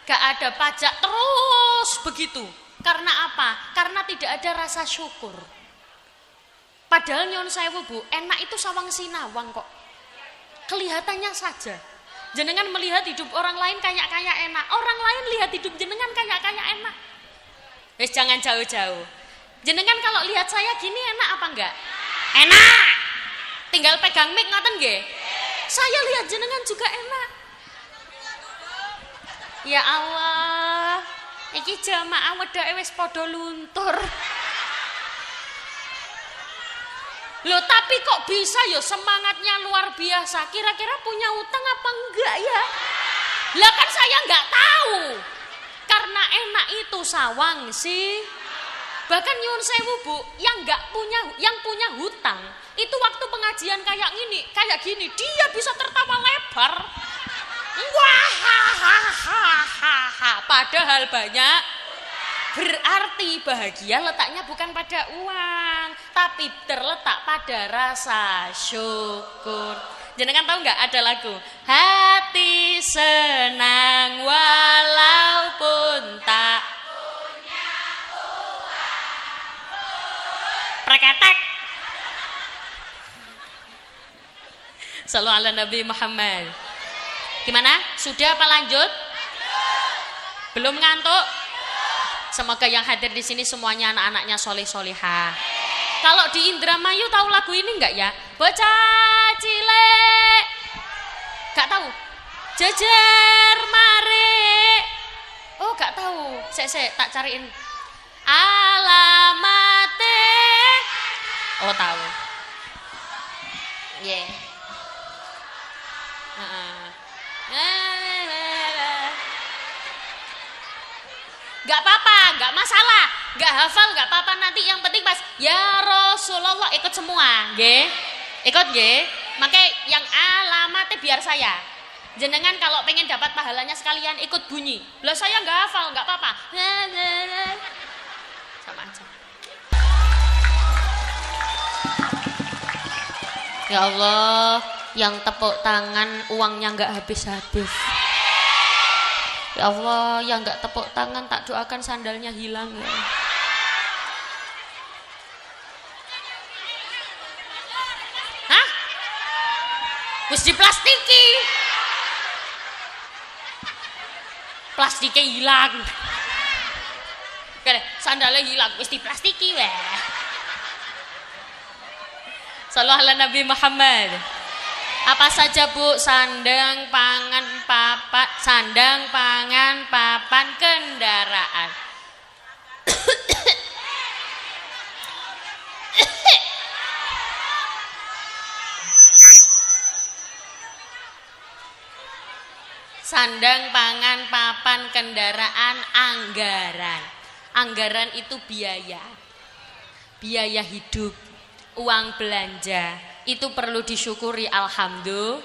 Gak ada pajak terus begitu. Karena apa? Karena tidak ada rasa syukur. Padahal nyon sewu Bu, enak itu sawang sinawang kok. Kelihatannya saja. Jenengan melihat hidup orang lain kayak enak. Orang lain lihat hidup jenengan kayak enak. Wes jangan jauh-jauh. Jenengan kalau lihat saya gini enak apa enggak? Enak. Tinggal pegang mic ngoten nggih. Saya lihat jenengan juga enak. Ya Allah, iki jamaah wedake wis padha luntur. Loh tapi kok bisa ya semangatnya luar biasa. Kira-kira punya utang apa enggak ya? Lah kan saya enggak tahu. Karena enak itu sawang sih. Bahkan nyuwun sewu Bu, yang punya hutang, itu waktu pengajian kayak gini, dia bisa tertawa lebar. Wah, padahal banyak. Berarti bahagia letaknya bukan pada uang, tapi terletak pada rasa syukur. Jenengan tahu nggak ada lagu hati senang walaupun tak punya uang. Preketek. Shallu ala Nabi Muhammad. Gimana? Sudah apa lanjut? Belum ngantuk? Semoga yang hadir di sini semuanya anak-anaknya soleh-solehah. Kalau di Indramayu tahu lagu ini enggak ya? Bocah cilik. Enggak tahu. Jejer mare. Oh, enggak tahu. Sek tak cariin. Alamate. Oh, tahu. Yeah. Gak apa-apa, gak masalah, gak hafal, gak apa-apa nanti yang penting pas ya Rasulullah ikut semua, nggih, ikut nggih. Makanya yang alamatnya biar saya. Jenengan kalau pengen dapat pahalanya sekalian ikut bunyi. Lah saya gak hafal, gak apa-apa. Sama aja. Ya Allah, yang tepuk tangan uangnya gak habis-habis. Ya Allah, yang enggak tepuk tangan tak doakan sandalnya hilang ya. Hah? Wis diplastiki. Plastiknya hilang. Kare, sandalnya hilang wis diplastiki weh. Shallallahu ala Nabi Muhammad. Apa saja Bu? Sandang, pangan, papan, kendaraan. Sandang, pangan, papan, kendaraan, anggaran. Anggaran itu biaya. Biaya hidup, uang belanja. Itu perlu disyukuri, alhamdulillah.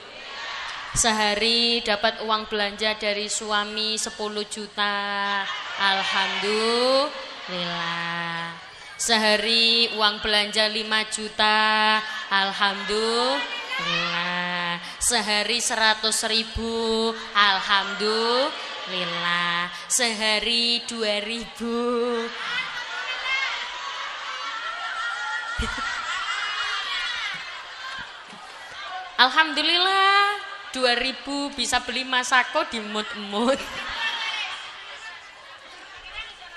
Sehari dapat uang belanja dari suami 10 juta. Alhamdulillah. Sehari uang belanja 5 juta. Alhamdulillah. Sehari 100.000. Alhamdulillah. Sehari 2.000. Alhamdulillah, 2.000 bisa beli masako di mut-mut.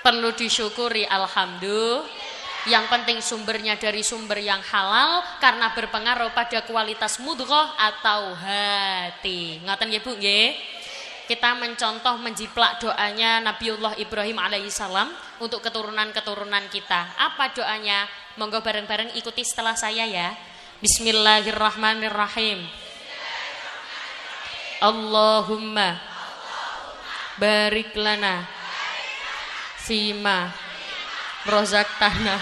Perlu disyukuri, alhamdulillah. Yang penting sumbernya dari sumber yang halal karena berpengaruh pada kualitas mudghah atau hati. Ngoten nggih Bu nggih? Kita mencontoh menjiplak doanya Nabiullah Ibrahim alaihissalam untuk keturunan-keturunan kita. Apa doanya? Monggo bareng-bareng ikuti setelah saya ya. Bismillahirrahmanirrahim. Allahumma barik lana fima rozaqtana.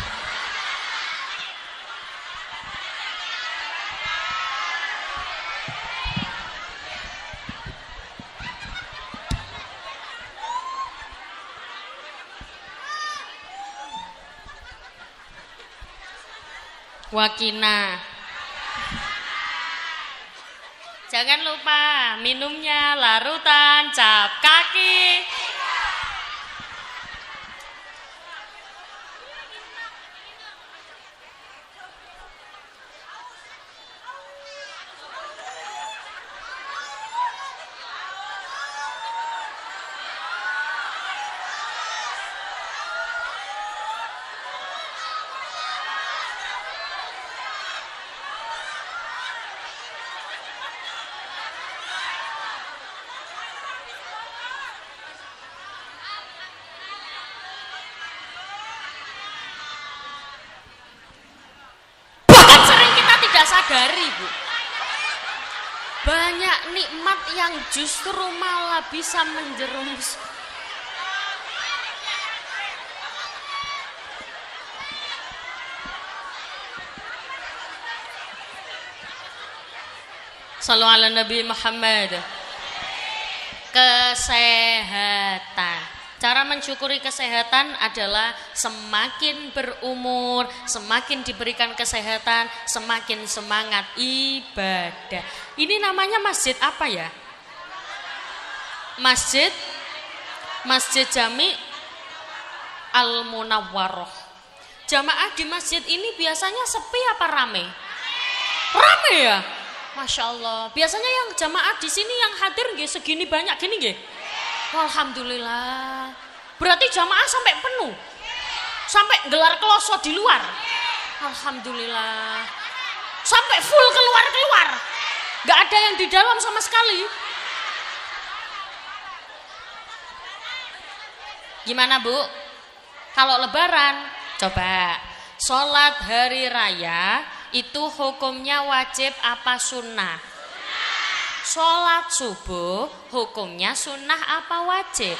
Wakina. Jangan lupa minumnya larutan cap kaki. Sadari Bu, banyak nikmat yang justru malah bisa menjerumus. Shallu ala Nabi Muhammad. Kesehatan. Cara mensyukuri kesehatan adalah semakin berumur, semakin diberikan kesehatan, semakin semangat ibadah. Ini namanya masjid apa ya? Masjid Jami Al-Munawwaroh. Jamaah di masjid ini biasanya sepi apa rame? Rame ya? Masya Allah. Biasanya yang jamaah di sini yang hadir nggih segini banyak gini nggih? Alhamdulillah. Berarti jamaah sampai penuh. Sampai gelar kloso di luar. Alhamdulillah. Sampai full keluar. Gak ada yang di dalam sama sekali. Gimana Bu? Kalau lebaran, coba sholat hari raya itu hukumnya wajib apa sunnah? Sholat subuh hukumnya sunnah apa wajib?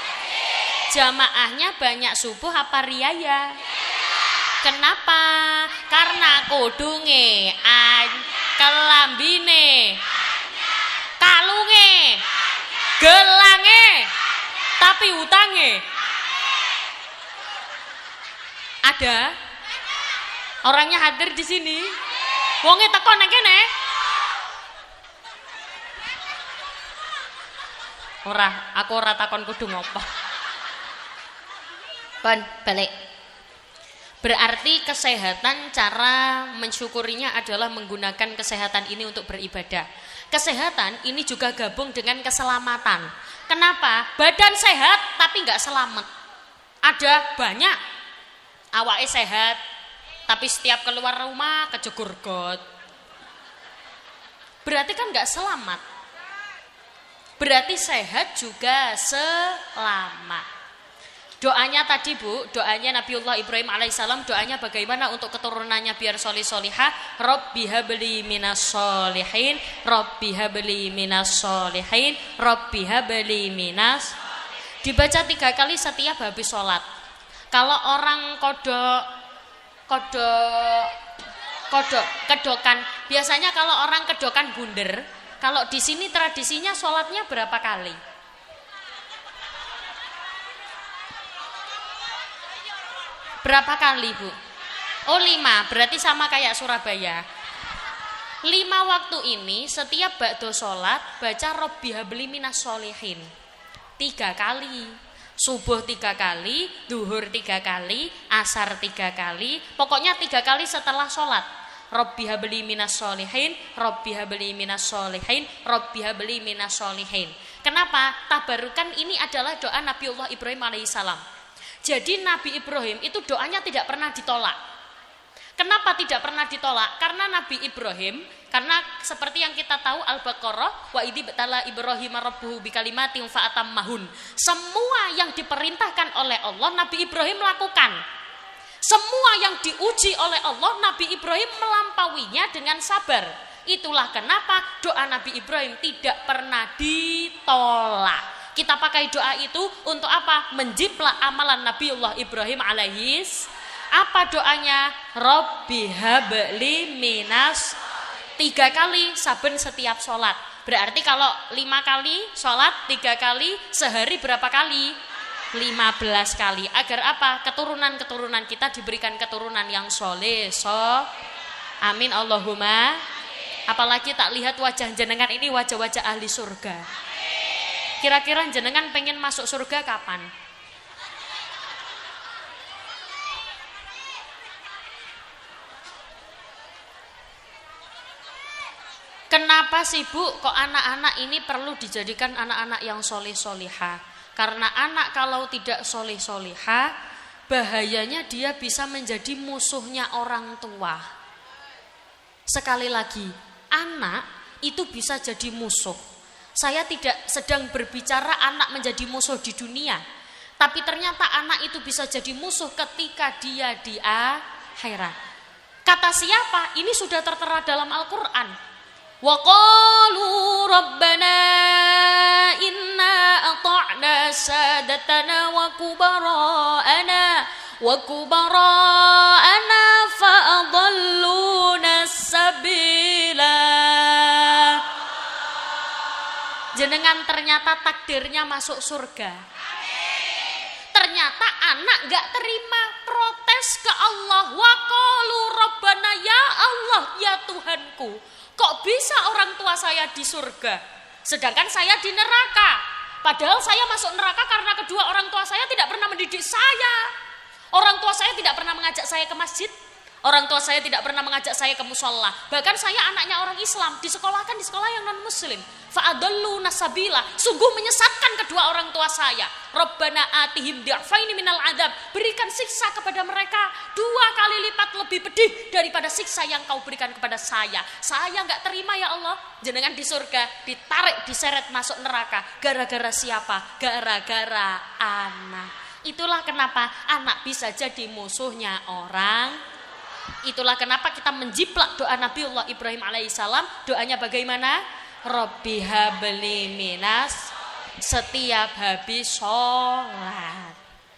Jamaahnya banyak subuh apa riaya? Kenapa? Karena kudunge, kelambine, kalunge, gelange, tapi utange ada. Orangnya hadir di sini. Wonge teko nang kene. Aku ora takon kudu ngopo. Kon balik. Berarti kesehatan, cara mensyukurinya adalah menggunakan kesehatan ini untuk beribadah. Kesehatan ini juga gabung dengan keselamatan. Kenapa? Badan sehat tapi nggak selamat. Ada banyak awake sehat tapi setiap keluar rumah kejegur got. berarti kan nggak selamat. Berarti sehat juga selamat. Doanya tadi Bu, doanya Nabiullah Ibrahim alaihissalam, doanya bagaimana untuk keturunannya biar solih solihah. Rabbi habli minas solihin, Rabbi habli minas solihin, Rabbi habli minas. Dibaca 3 kali setiap habis sholat. Kalau orang kedokan, biasanya kalau orang kedokan bunder, kalau di sini tradisinya sholatnya berapa kali? Berapa kali Bu? Oh 5, berarti sama kayak Surabaya. 5 waktu ini setiap ba'da sholat baca Rabbi habli minas sholihin 3 kali. Subuh 3 kali, duhur 3 kali, asar 3 kali. Pokoknya 3 kali setelah sholat. Rabbi habli minas sholihin, Rabbi habli minas sholihin, Rabbi habli minas sholihin. Kenapa? Tabarukan ini adalah doa Nabiullah Ibrahim alaihissalam. Jadi Nabi Ibrahim itu doanya tidak pernah ditolak. Kenapa tidak pernah ditolak? Karena Nabi Ibrahim, karena seperti yang kita tahu Al-Baqarah, wa idzi btala Ibrahim rabbuhu bikalimatin fa'atammahun. Semua yang diperintahkan oleh Allah Nabi Ibrahim lakukan. Semua yang diuji oleh Allah Nabi Ibrahim melampauinya dengan sabar. Itulah kenapa doa Nabi Ibrahim tidak pernah ditolak. Kita pakai doa itu untuk apa? Menjiplak amalan Nabiullah Ibrahim alaihis. Apa doanya? Rabbi habli minas 3 kali saben setiap sholat. Berarti kalau 5 kali sholat, 3 kali sehari berapa kali? 15 kali. Agar apa? Keturunan-keturunan kita diberikan keturunan yang soleh. Amin Allahumma. Apalagi tak lihat wajah jenengan ini wajah-wajah ahli surga. Kira-kira jenengan pengen masuk surga kapan? Kenapa sih Bu kok anak-anak ini perlu dijadikan anak-anak yang soleh-solihah? Karena anak kalau tidak soleh-solihah, bahayanya dia bisa menjadi musuhnya orang tua. Sekali lagi, anak itu bisa jadi musuh. Saya tidak sedang berbicara anak menjadi musuh di dunia, tapi ternyata anak itu bisa jadi musuh ketika dia di akhirat. Kata siapa? Ini sudah tertera dalam Al-Quran. Wa qalu rabbana inna ata'na sadatana wa kubara'ana fa'adalluna sabila. Jenengan ternyata takdirnya masuk surga. Ternyata anak gak terima, protes ke Allah. Wa qalu rabbana, ya Allah, ya Tuhanku, kok bisa orang tua saya di surga sedangkan saya di neraka? Padahal saya masuk neraka karena kedua orang tua saya tidak pernah mendidik saya. Orang tua saya tidak pernah mengajak saya ke masjid. Orang tua saya tidak pernah mengajak saya ke musholla. Bahkan saya anaknya orang Islam, disekolahkan di sekolah yang non muslim. Fa'adallu nasabila, sungguh menyesatkan kedua orang tua saya. Rabbana atihim di'faini minal adab, berikan siksa kepada mereka 2 kali lipat lebih pedih daripada siksa yang kau berikan kepada saya. Saya gak terima ya Allah, jenengan di surga ditarik, diseret masuk neraka. Gara-gara siapa? Gara-gara anak. Itulah kenapa anak bisa jadi musuhnya orang. Itulah kenapa kita menjiplak doa Nabiullah Ibrahim alaihissalam. Doanya bagaimana? Rabbi habli minas setiap habis sholat.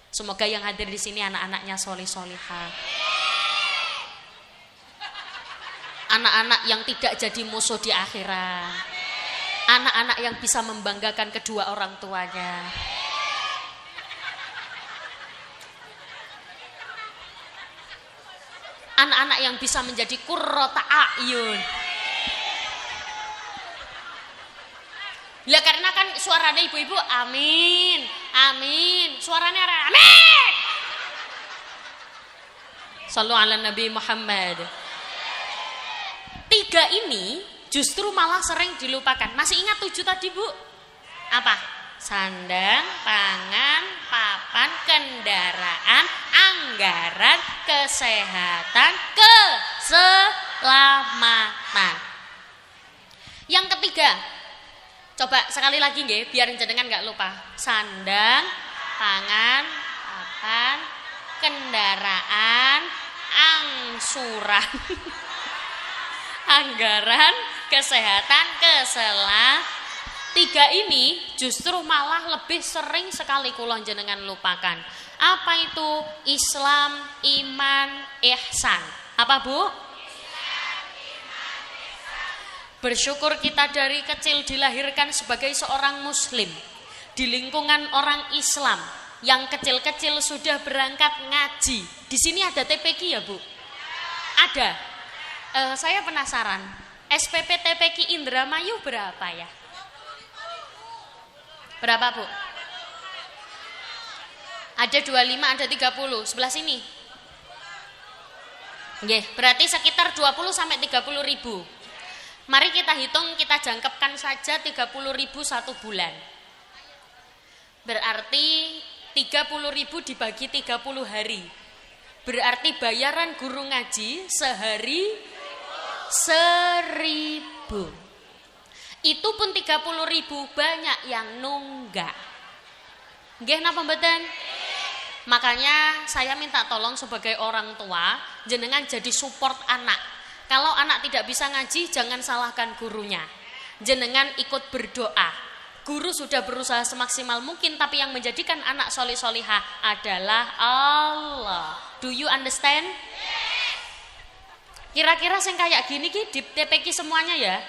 Semoga yang hadir di sini anak-anaknya solih-solihah. Anak-anak yang tidak jadi musuh di akhirat. Anak-anak yang bisa membanggakan kedua orang tuanya. Anak-anak yang bisa menjadi qurrata a'yun. Lah karena kan suaranya ibu-ibu amin, amin. Suaranya amin. Shallu ala Nabi Muhammad. 3 ini justru malah sering dilupakan. Masih ingat 7 tadi Bu? Apa? Sandang, pangan, papan, kendaraan, anggaran, kesehatan, keselamatan. Yang ketiga, coba sekali lagi nggih, biar jenengan nggak lupa. Sandang, pangan, papan, kendaraan, angsuran, anggaran, kesehatan, tiga ini justru malah lebih sering sekali kula jenengan lupakan. Apa itu? Islam, iman, ihsan. Apa Bu? Bersyukur kita dari kecil dilahirkan sebagai seorang muslim di lingkungan orang Islam yang kecil-kecil sudah berangkat ngaji. Di sini ada TPQ ya Bu? Ada. Saya penasaran. SPP TPQ Indramayu berapa ya? Berapa Bu? Ada 25, ada 30. Sebelah sini. Nggih, berarti sekitar 20 sampai 30 ribu. Mari kita hitung, kita jangkepkan saja 30 ribu satu bulan. Berarti 30 ribu dibagi 30 hari. Berarti bayaran guru ngaji sehari 1.000. Itu pun 30 ribu, banyak yang nunggak. Nggih napa mboten? Makanya saya minta tolong sebagai orang tua, jenengan jadi support anak. Kalau anak tidak bisa ngaji, jangan salahkan gurunya. Jenengan ikut berdoa. Guru sudah berusaha semaksimal mungkin, tapi yang menjadikan anak solih-solihah adalah Allah. Do you understand? Kira-kira sing kayak gini ki di TPQ semuanya ya.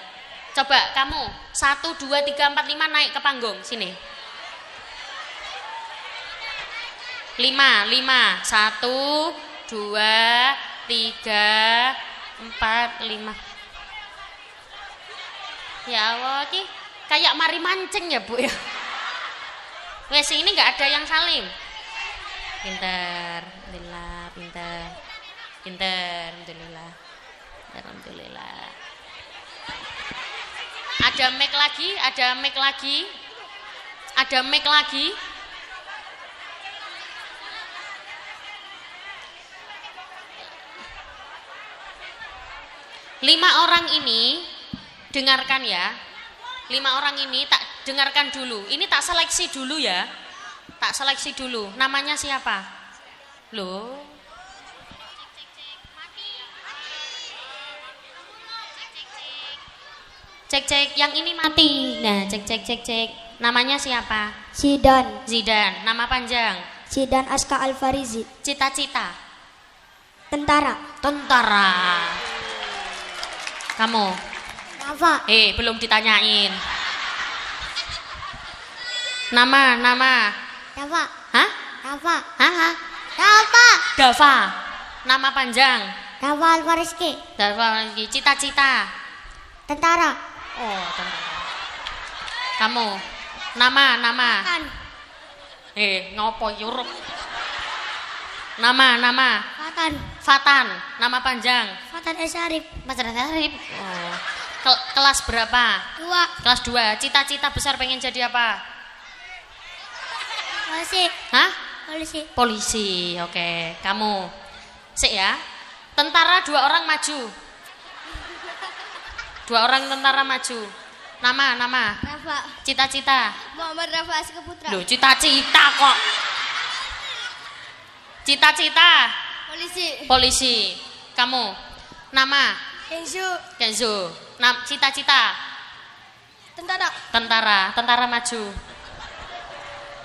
Coba kamu 1, 2, 3, 4, 5 naik ke panggung sini. 5, 1, 2, 3, 4, 5. Ya Allah, ki kayak mari mancing ya Bu ya. Wes ini nggak ada yang salim. Pinter, alhamdulillah, pinter, alhamdulillah, alhamdulillah. Ada mic lagi, ada mic lagi, ada mic lagi. Lima orang ini, dengarkan ya. 5 orang ini tak dengarkan dulu. Ini tak seleksi dulu ya. Tak seleksi dulu. Namanya siapa? Loh. Cek. Yang ini mati. Nah, cek. Namanya siapa? Zidan. Zidan. Nama panjang? Zidan Aska Alfarizi. Cita-cita? Tentara. Kamu? Nafa. Belum ditanyain. Nama. Nafa. Hah? Nafa. Hah? Nafa. Dava. Nama panjang? Nafa Alfariski. Dava. Cita-cita? Tentara. Oh, tentara. Kamu? Nama. Kan. Ngopo yurup? Nama. Fatan. Nama panjang? Fatan Esarif. Mas Arif. Oh. Kelas berapa? 2. Kelas 2. Cita-cita besar pengen jadi apa? Polisi. Hah? Polisi. Oke. Kamu? Sik ya. Tentara 2 orang maju. 2 orang tentara maju. Nama. Rafa. Cita-cita? Muhammad Rafa Aska Putra. Loh, cita-cita kok. Cita-cita? Polisi. Kamu? Nama? Kenzo. Cita-cita? Tentara maju.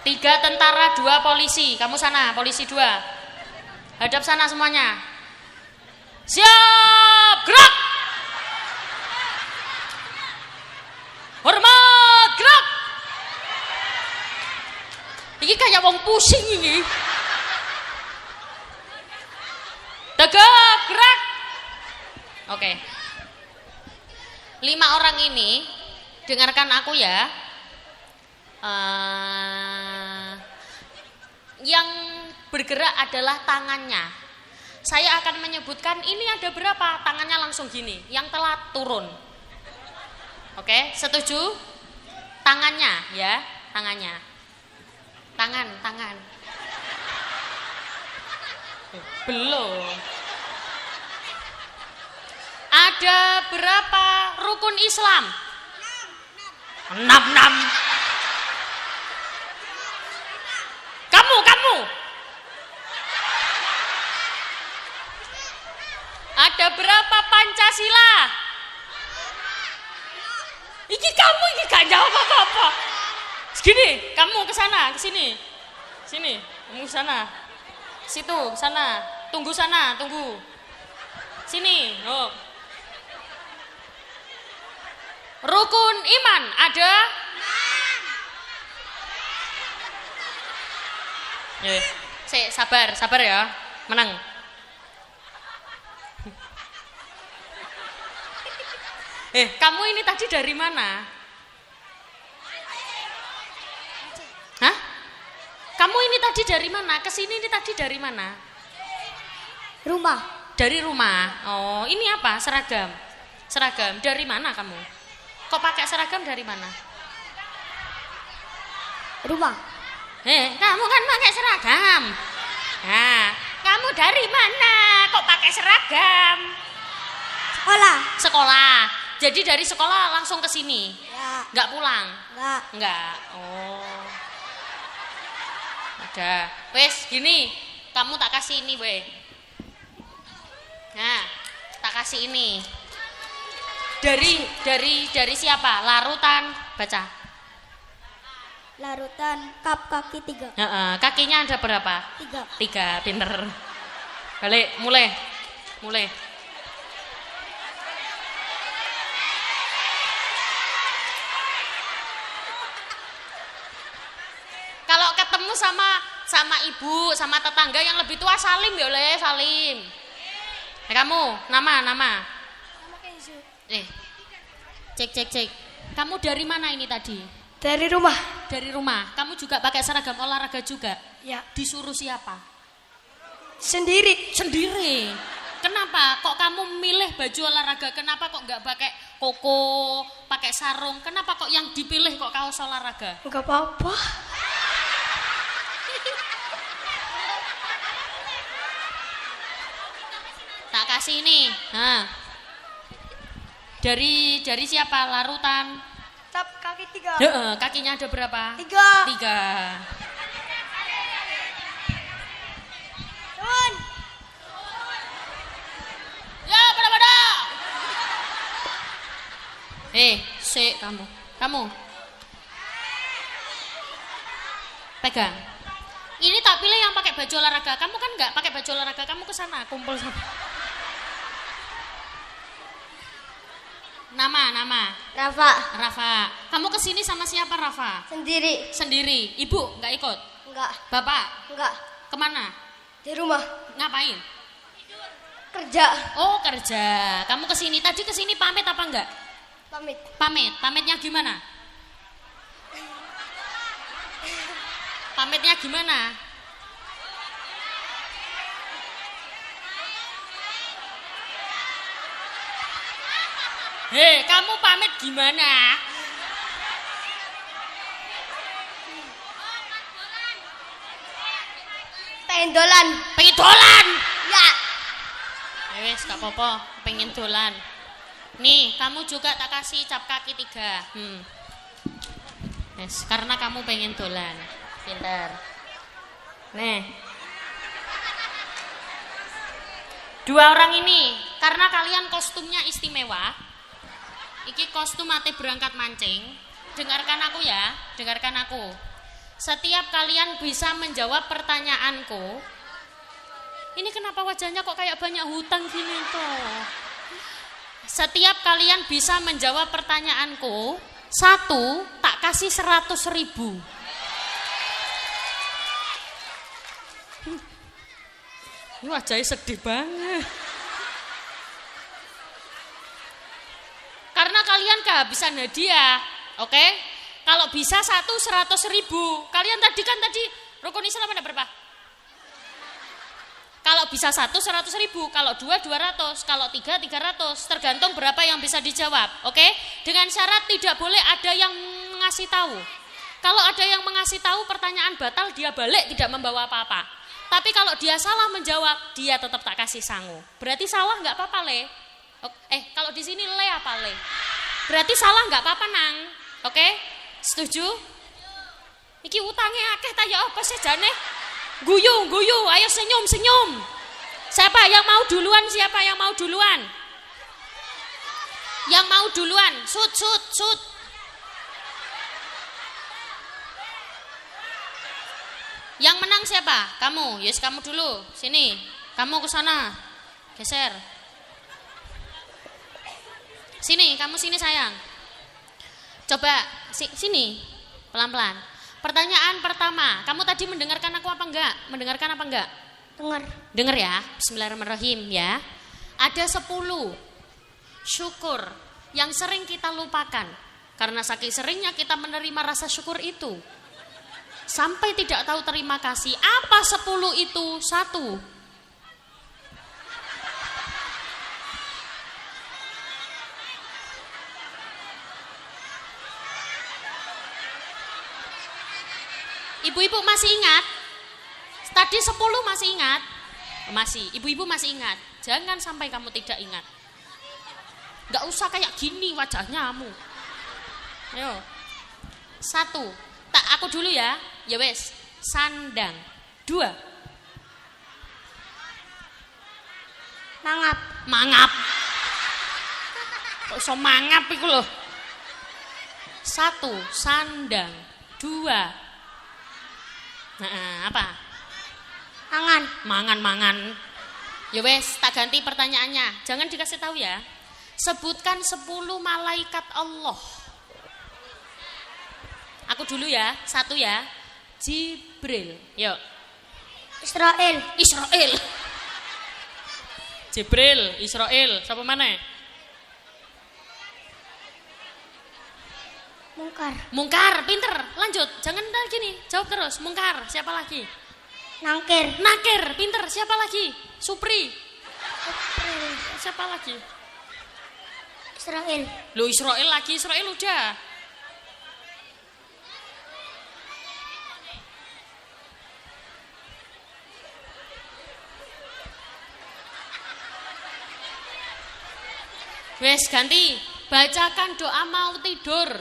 3 tentara, 2 polisi. Kamu sana, polisi 2. Hadap sana semuanya. Siap, gerak. Hormat, gerak. Ini kayak wong pusing ini. Tegap, gerak. Oke. 5 orang ini, dengarkan aku ya. Yang bergerak adalah tangannya. Saya akan menyebutkan ini ada berapa, tangannya langsung gini. Yang telat turun. Oke, setuju? Tangannya ya, tangannya. Tangan. Belum. Ada berapa rukun Islam? Enam. Kamu. Ada berapa Pancasila? Iki kamu gak jawab apa-apa. Segini, kamu ke sana, ke sini. Sini, kamu ke sana. Situ, sana. Tunggu sana, tunggu. Sini, oh. Rukun iman ada? Sabar ya. Menang. Kamu ini tadi dari mana? Hah? Kamu ini tadi dari mana? Kesini ini tadi dari mana? Rumah. Dari rumah. Oh, ini apa? Seragam. Dari mana kamu? Kok pakai seragam dari mana? Rumah. Kamu kan pakai seragam. Nah, kamu dari mana? Kok pakai seragam? Sekolah. Jadi dari sekolah langsung ke sini. Ya. Nggak pulang? Nggak. Oh. Ada. Wes, gini. Kamu tak kasih ini, weh. Nah, tak kasih ini. Dari siapa? Larutan. Baca. Larutan kap kaki 3. Kakinya ada berapa? 3, pinter. Balik, mulai. Kalau ketemu sama ibu, sama tetangga yang lebih tua, salim ya oleh, salim. Kamu, nama. Nama Kenzo. Cek. Kamu dari mana ini tadi? Dari rumah. Dari rumah. Kamu juga pakai seragam olahraga juga? Ya. Disuruh siapa? Sendiri. Kenapa? Kok kamu milih baju olahraga? Kenapa kok nggak pakai koko, pakai sarung? Kenapa kok yang dipilih kok kaos olahraga? Enggak apa-apa. Tak kasih ini. Dari siapa? Larutan. Kap kaki 3. Kakinya ada berapa? 3. Turun. Ya, pada. Kamu. Pegang. Ini tak pilih yang pakai baju olahraga. Kamu kan nggak pakai baju olahraga. Kamu ke sana, kumpul sama. Nama. Rafa. Kamu kesini sama siapa, Rafa? Sendiri. Ibu nggak ikut? Enggak. Bapak? Enggak. Kemana? Di rumah. Ngapain? Kerja. Oh, kerja. Kamu kesini. Tadi kesini pamit apa enggak? Pamit. Pamitnya gimana? Pamitnya gimana? Kamu pamit gimana? Pengen dolan. Ya. Wes, gak apa-apa, pengen dolan. Nih, kamu juga tak kasih cap kaki 3. Yes, karena kamu pengen dolan. Pintar. Nih. 2 orang ini, karena kalian kostumnya istimewa. Iki kostum ate berangkat mancing. Dengarkan aku ya, Setiap kalian bisa menjawab pertanyaanku. Ini kenapa wajahnya kok kayak banyak hutang gini toh? Setiap kalian bisa menjawab pertanyaanku, 1 tak kasih 100.000. Ini wajahnya sedih banget. Karena kalian kehabisan hadiah, oke? Kalau bisa 1 100.000. Kalian tadi rukun Islam ada berapa? Kalau bisa 1 100.000, kalau 2 200, kalau 3 300, tergantung berapa yang bisa dijawab, oke? Dengan syarat tidak boleh ada yang mengasih tahu. Kalau ada yang mengasih tahu pertanyaan batal, dia balik tidak membawa apa-apa. Tapi kalau dia salah menjawab, dia tetap tak kasih sangu. Berarti salah nggak apa-apa, Le? Kalau di sini Le apa Le? Berarti salah nggak apa-apa, Nang. Oke? Setuju? Iki utangnya akeh ta ya apa sih jane? Guyu, ayo senyum. Siapa yang mau duluan? Yang mau duluan, sut. Yang menang siapa? Kamu. Yes, kamu dulu. Sini. Kamu ke sana. Geser. Sini, kamu sini sayang. Coba sini. Pelan-pelan. Pertanyaan pertama, kamu tadi mendengarkan aku apa enggak? Dengar ya. Bismillahirrahmanirrahim ya. Ada 10 syukur yang sering kita lupakan. Karena saking seringnya kita menerima rasa syukur itu. Sampai tidak tahu terima kasih. Apa 10 itu? 1. Ibu-ibu masih ingat? Tadi 10 masih ingat? Masih, ibu-ibu masih ingat. Jangan sampai kamu tidak ingat. Gak usah kayak gini wajahnya kamu. Ayo. 1. Tak, aku dulu ya. Ya wes. Sandang. 2. Mangap. Kok iso mangap iku lho. 1. Sandang. 2. Nah, apa? Mangan. Ya wes, tak ganti pertanyaannya. Jangan dikasih tahu ya. Sebutkan 10 malaikat Allah. Aku dulu ya. 1 ya. Jibril. Yuk. Israel. Jibril, Israel. Siapa mana? Mungkar, pinter. Lanjut. Jangan gini. Jawab terus. Mungkar. Siapa lagi? Nakir, pinter. Siapa lagi? Supri. Siapa lagi? Israel. Lu Israel lagi, Israel udah. Wes ganti. Bacakan doa mau tidur.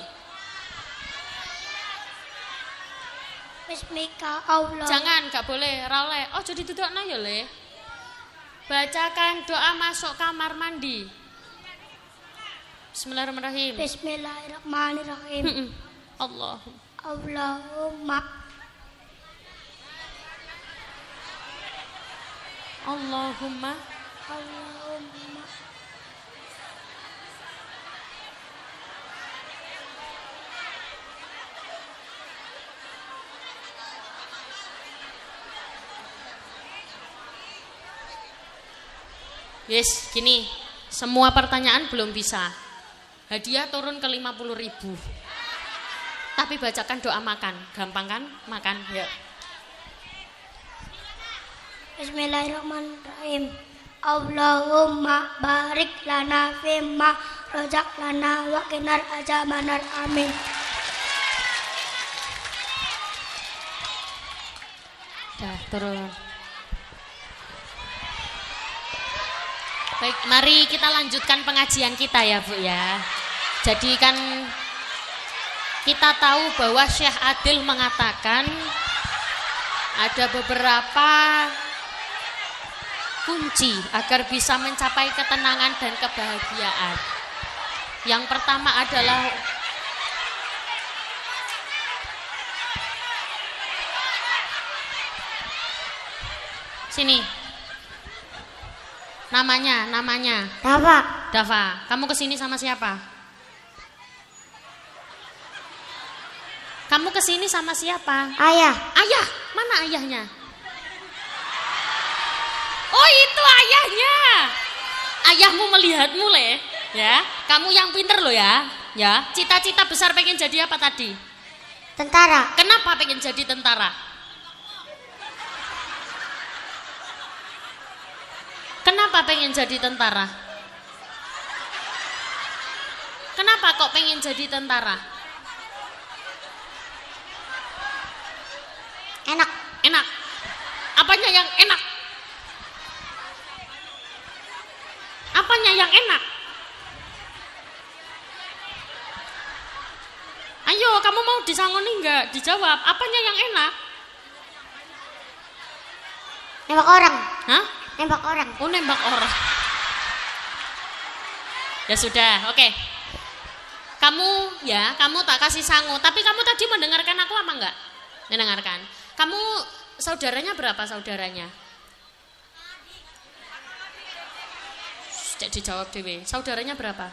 Bismika Allah. Jangan, gak boleh, rale. Oh jadi dudukna ya le. Bacakan doa masuk kamar mandi. Bismillahirrahmanirrahim. Bismillahirrahmanirrahim. Allahumma. Yes, gini. Semua pertanyaan belum bisa. Hadiah turun ke 50.000. Tapi bacakan doa makan. Gampang kan? Makan, yuk. Bismillahirrahmanirrahim. Allahumma barik lana fimma rozak lana wa qinar azabannar. Amin. Dah, turun. Baik, mari kita lanjutkan pengajian kita ya Bu ya. Jadi kan kita tahu bahwa Syekh Adil mengatakan ada beberapa kunci agar bisa mencapai ketenangan dan kebahagiaan. Yang pertama adalah sini. Namanya. Dava. Kamu kesini sama siapa? Ayah. Ayah. Mana ayahnya? Oh itu ayahnya. Ayahmu melihatmu le. Ya. Kamu yang pinter loh ya. Ya. Cita-cita besar pengen jadi apa tadi? Tentara. Kenapa pengen jadi tentara? Kenapa pengen jadi tentara? Kenapa kok pengen jadi tentara? Enak. Apanya yang enak? enggak? Dijawab. Apanya yang enak? Nembak orang. Hah? Nembak orang. Oh, nembak orang. Ya sudah, oke. Kamu tak kasih sangu. Tapi kamu tadi mendengarkan aku apa enggak? Mendengarkan. Kamu saudaranya berapa saudaranya? Cek dijawab dewe. Saudaranya berapa?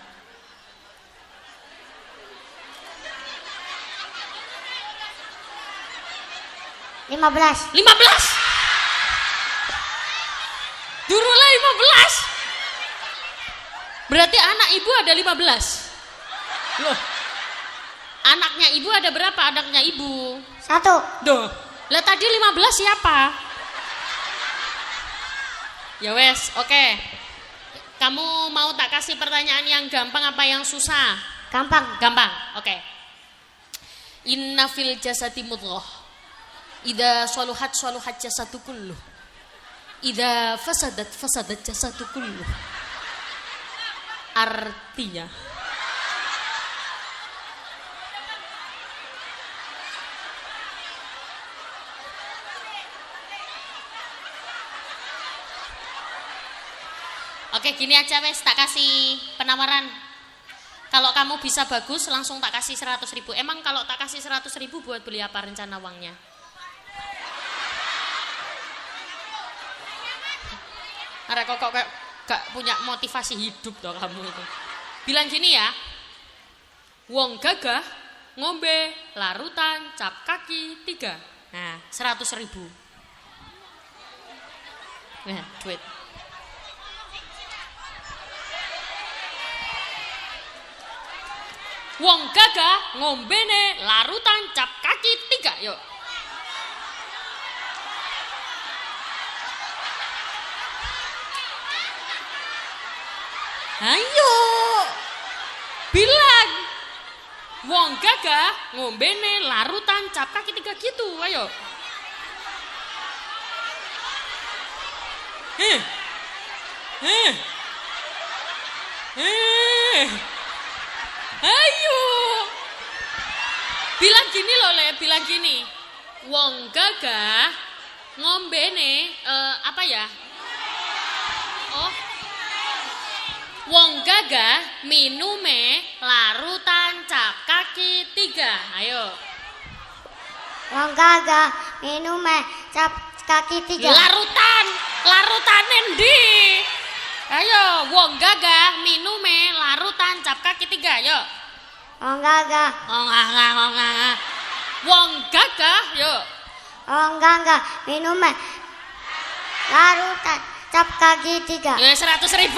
15. Durulah 15. Berarti anak ibu ada 15. Loh. Anaknya ibu ada berapa? Anaknya ibu? 1. Duh. Lah tadi 15 siapa? Ya wes, oke. Kamu mau tak kasih pertanyaan yang gampang apa yang susah? Gampang. Gampang, oke. Inna fil jasati mudghah. Idza saluhat saluhat jasadu kulluh. Idza fasadat jasadu kulluh. Artinya oke, gini aja wes, tak kasih penawaran. Kalau kamu bisa bagus, langsung tak kasih 100.000. Emang kalau tak kasih 100.000 buat beli apa rencana uangnya? Arek kok gak punya motivasi hidup dong kamu itu. Bilang gini ya. Wong gagah ngombe larutan cap kaki 3. Nah, 100.000. Nah, duit. Wong gagah ngombene larutan cap kaki 3. Yuk. Ayo. Bilang. Wong gagah ngombene larutan cap kaki 3 gitu. Ayo. Ayo. Bilang gini loh, Le, bilang gini. Wong gagah ngombene apa ya? Oh. Wong gagah minume larutan cap kaki 3. Ayo. Wong gagah minume cap kaki 3. Larutan endi? Ayo, wong gagah minume larutan cap kaki 3. Yuk. Wong gagah. Wong gagah, yuk. Wong gagah minume larutan cap kaki 3. Ya 100.000.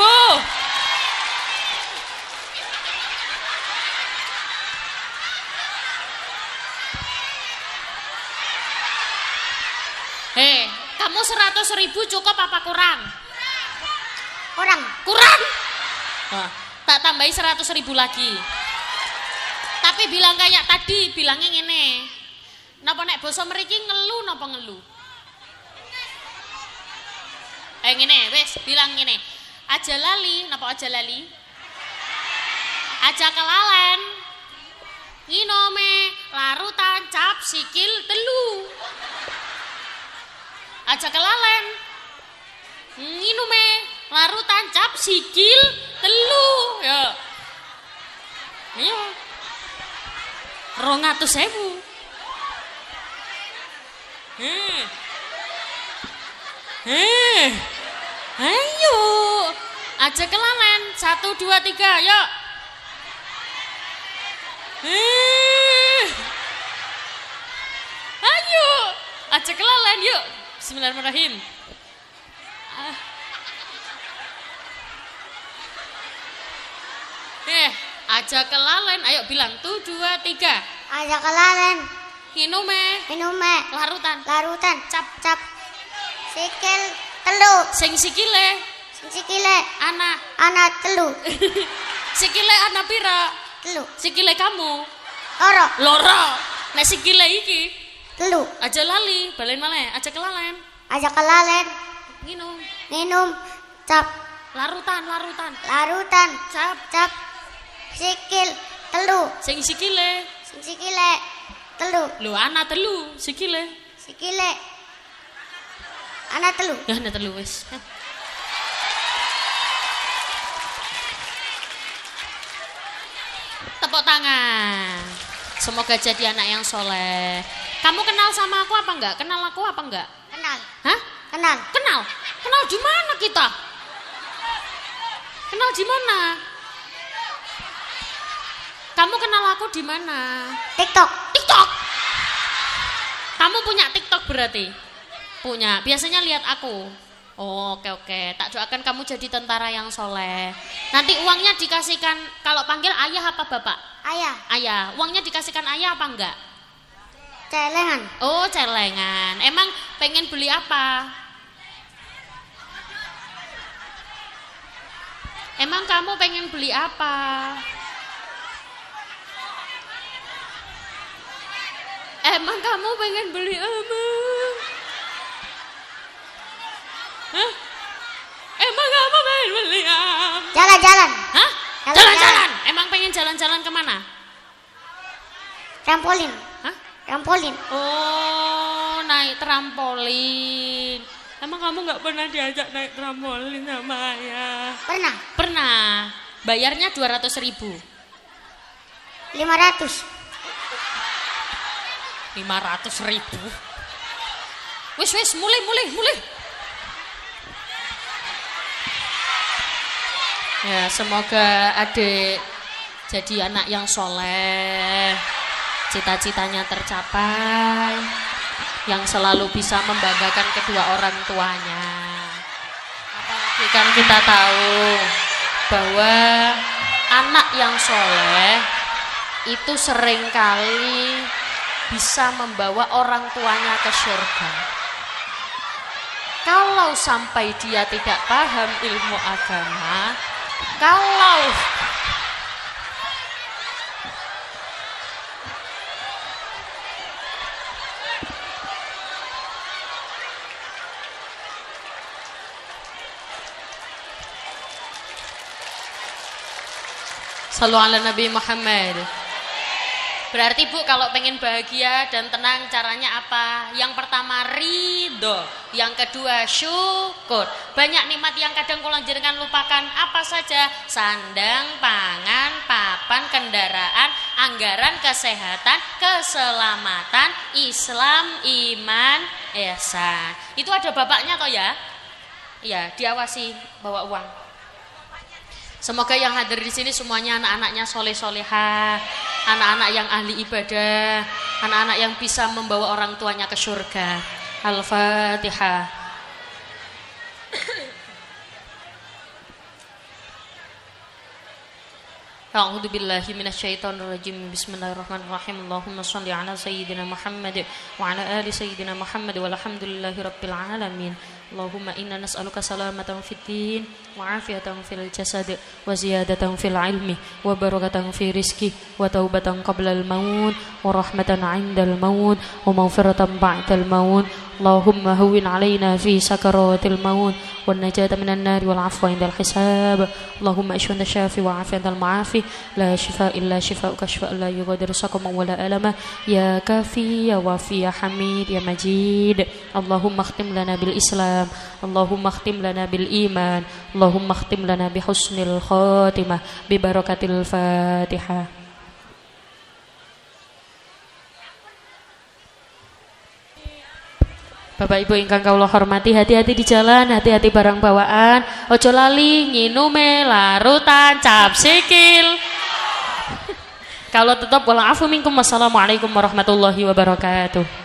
Hei, kamu 100.000 cukup apa kurang? Kurang? Wah, tak tambahi 100.000 lagi. Tapi bilang kayak tadi, bilangnya ngene. Napa nek basa mriki ngelu napa ngelu? Ngene, wis bilang ngene. Aja lali, napa aja lali? Aja kelalen. Nginome larutan cap sikil 3. Aja kelalen. Nginume larutan cap sikil 3. Ya. Ayo. 200.000. Ayo. Aja kelalen. 1 2 3, yuk. Ayo. Aja kelalen, yuk. Bismillahirrahmanirrahim. Aja kelalen. Ayo bilang 1 2 3. Aja kelalen. Minume larutan cap sikil 3. Sing sikile ana 3. Sikile ana pira? 3. Sikile kamu loro. Nek sikile iki 3. aja lali, balen malih, aja kelalen. Nginum cap larutan cap sikil 3. Sing sikile Telu. Lho anak telu sikile. Sikile. Anak telu. Ya anak telu wis. Tepuk tangan. Semoga jadi anak yang soleh. Kamu kenal sama aku apa enggak? Kenal aku apa enggak? Kenal. Hah? Kenal. Kenal? Kenal di mana kita? Kenal di mana? Kamu kenal aku di mana? TikTok. TikTok. Kamu punya TikTok berarti? Punya. Biasanya lihat aku. Oh, oke. Tak doakan kamu jadi tentara yang soleh. Nanti uangnya dikasihkan kalau panggil ayah apa bapak? Ayah. Ayah. Uangnya dikasihkan ayah apa enggak? Celengan. Oh, celengan. Emang pengen beli apa? Emang kamu pengen beli apa? Emang kamu pengen beli apa? Hah? Emang kamu pengen beli apa? Jalan-jalan. Hah? Jalan-jalan. Emang pengen jalan-jalan kemana? Trampolin. Hah? Trampolin. Oh, naik trampolin. Emang kamu nggak pernah diajak naik trampolin sama ayah? Pernah. Pernah. Bayarnya 200.000. 500. 500.000. Wis, mulai. Ya, semoga adik jadi anak yang soleh, cita-citanya tercapai, yang selalu bisa membanggakan kedua orang tuanya. Apalagi kan kita tahu bahwa anak yang soleh itu seringkali bisa membawa orang tuanya ke surga. Kalau sampai dia tidak paham ilmu agama, kalau Sallu ala Nabi Muhammad. Berarti Bu kalau pengen bahagia dan tenang caranya apa? Yang pertama ridho, yang kedua syukur. Banyak nikmat yang kadang kula jenengan lupakan. Apa saja? Sandang, pangan, papan, kendaraan, anggaran, kesehatan, keselamatan, Islam, iman, ihsan. Itu ada bapaknya toh ya? Iya, diawasi bawa uang. Semoga yang hadir di sini semuanya anak-anaknya soleh-solehah, anak-anak yang ahli ibadah, anak-anak yang bisa membawa orang tuanya ke surga. Al-Fatihah. A'udzu billahi minasyaitonir rajim. Bismillahirrahmanirrahim. Allahumma shalli ala sayyidina Muhammad wa ala ali sayyidina Muhammad walhamdulillahi rabbil alamin. Allahumma inna nas'aluka salamatan fid din wa afiyatan fil jasad wa ziyadatan fil ilmi wa barakatan fi rizqi wa taubatan qabla al maut wa rahmatan 'indal maut wa maghfiratan ba'dal maut. Allahumma hawwin 'alaina fi sakaratil maut wan najata minan nar wal 'afwa 'indal hisab. Allahumma ashfa anta syafi wa 'afi antal mu'afi la shifaa illa shifaa'uka shifaa la yughadiru saqama wa la alama ya kafi ya wafi ya hamid ya majid. Allahumma khtim lana bil islam, Allahumma khtim lana bil iman, Allahumma khtim lana bi husnil khatimah bi barakatil Fatihah. Bapak Ibu ingkang kawula hormati, hati-hati di jalan, hati-hati barang bawaan, ojo lali nginume larutan cap sikil. Kalau tetap wala afu minkum, wassalamualaikum warahmatullahi wabarakatuh.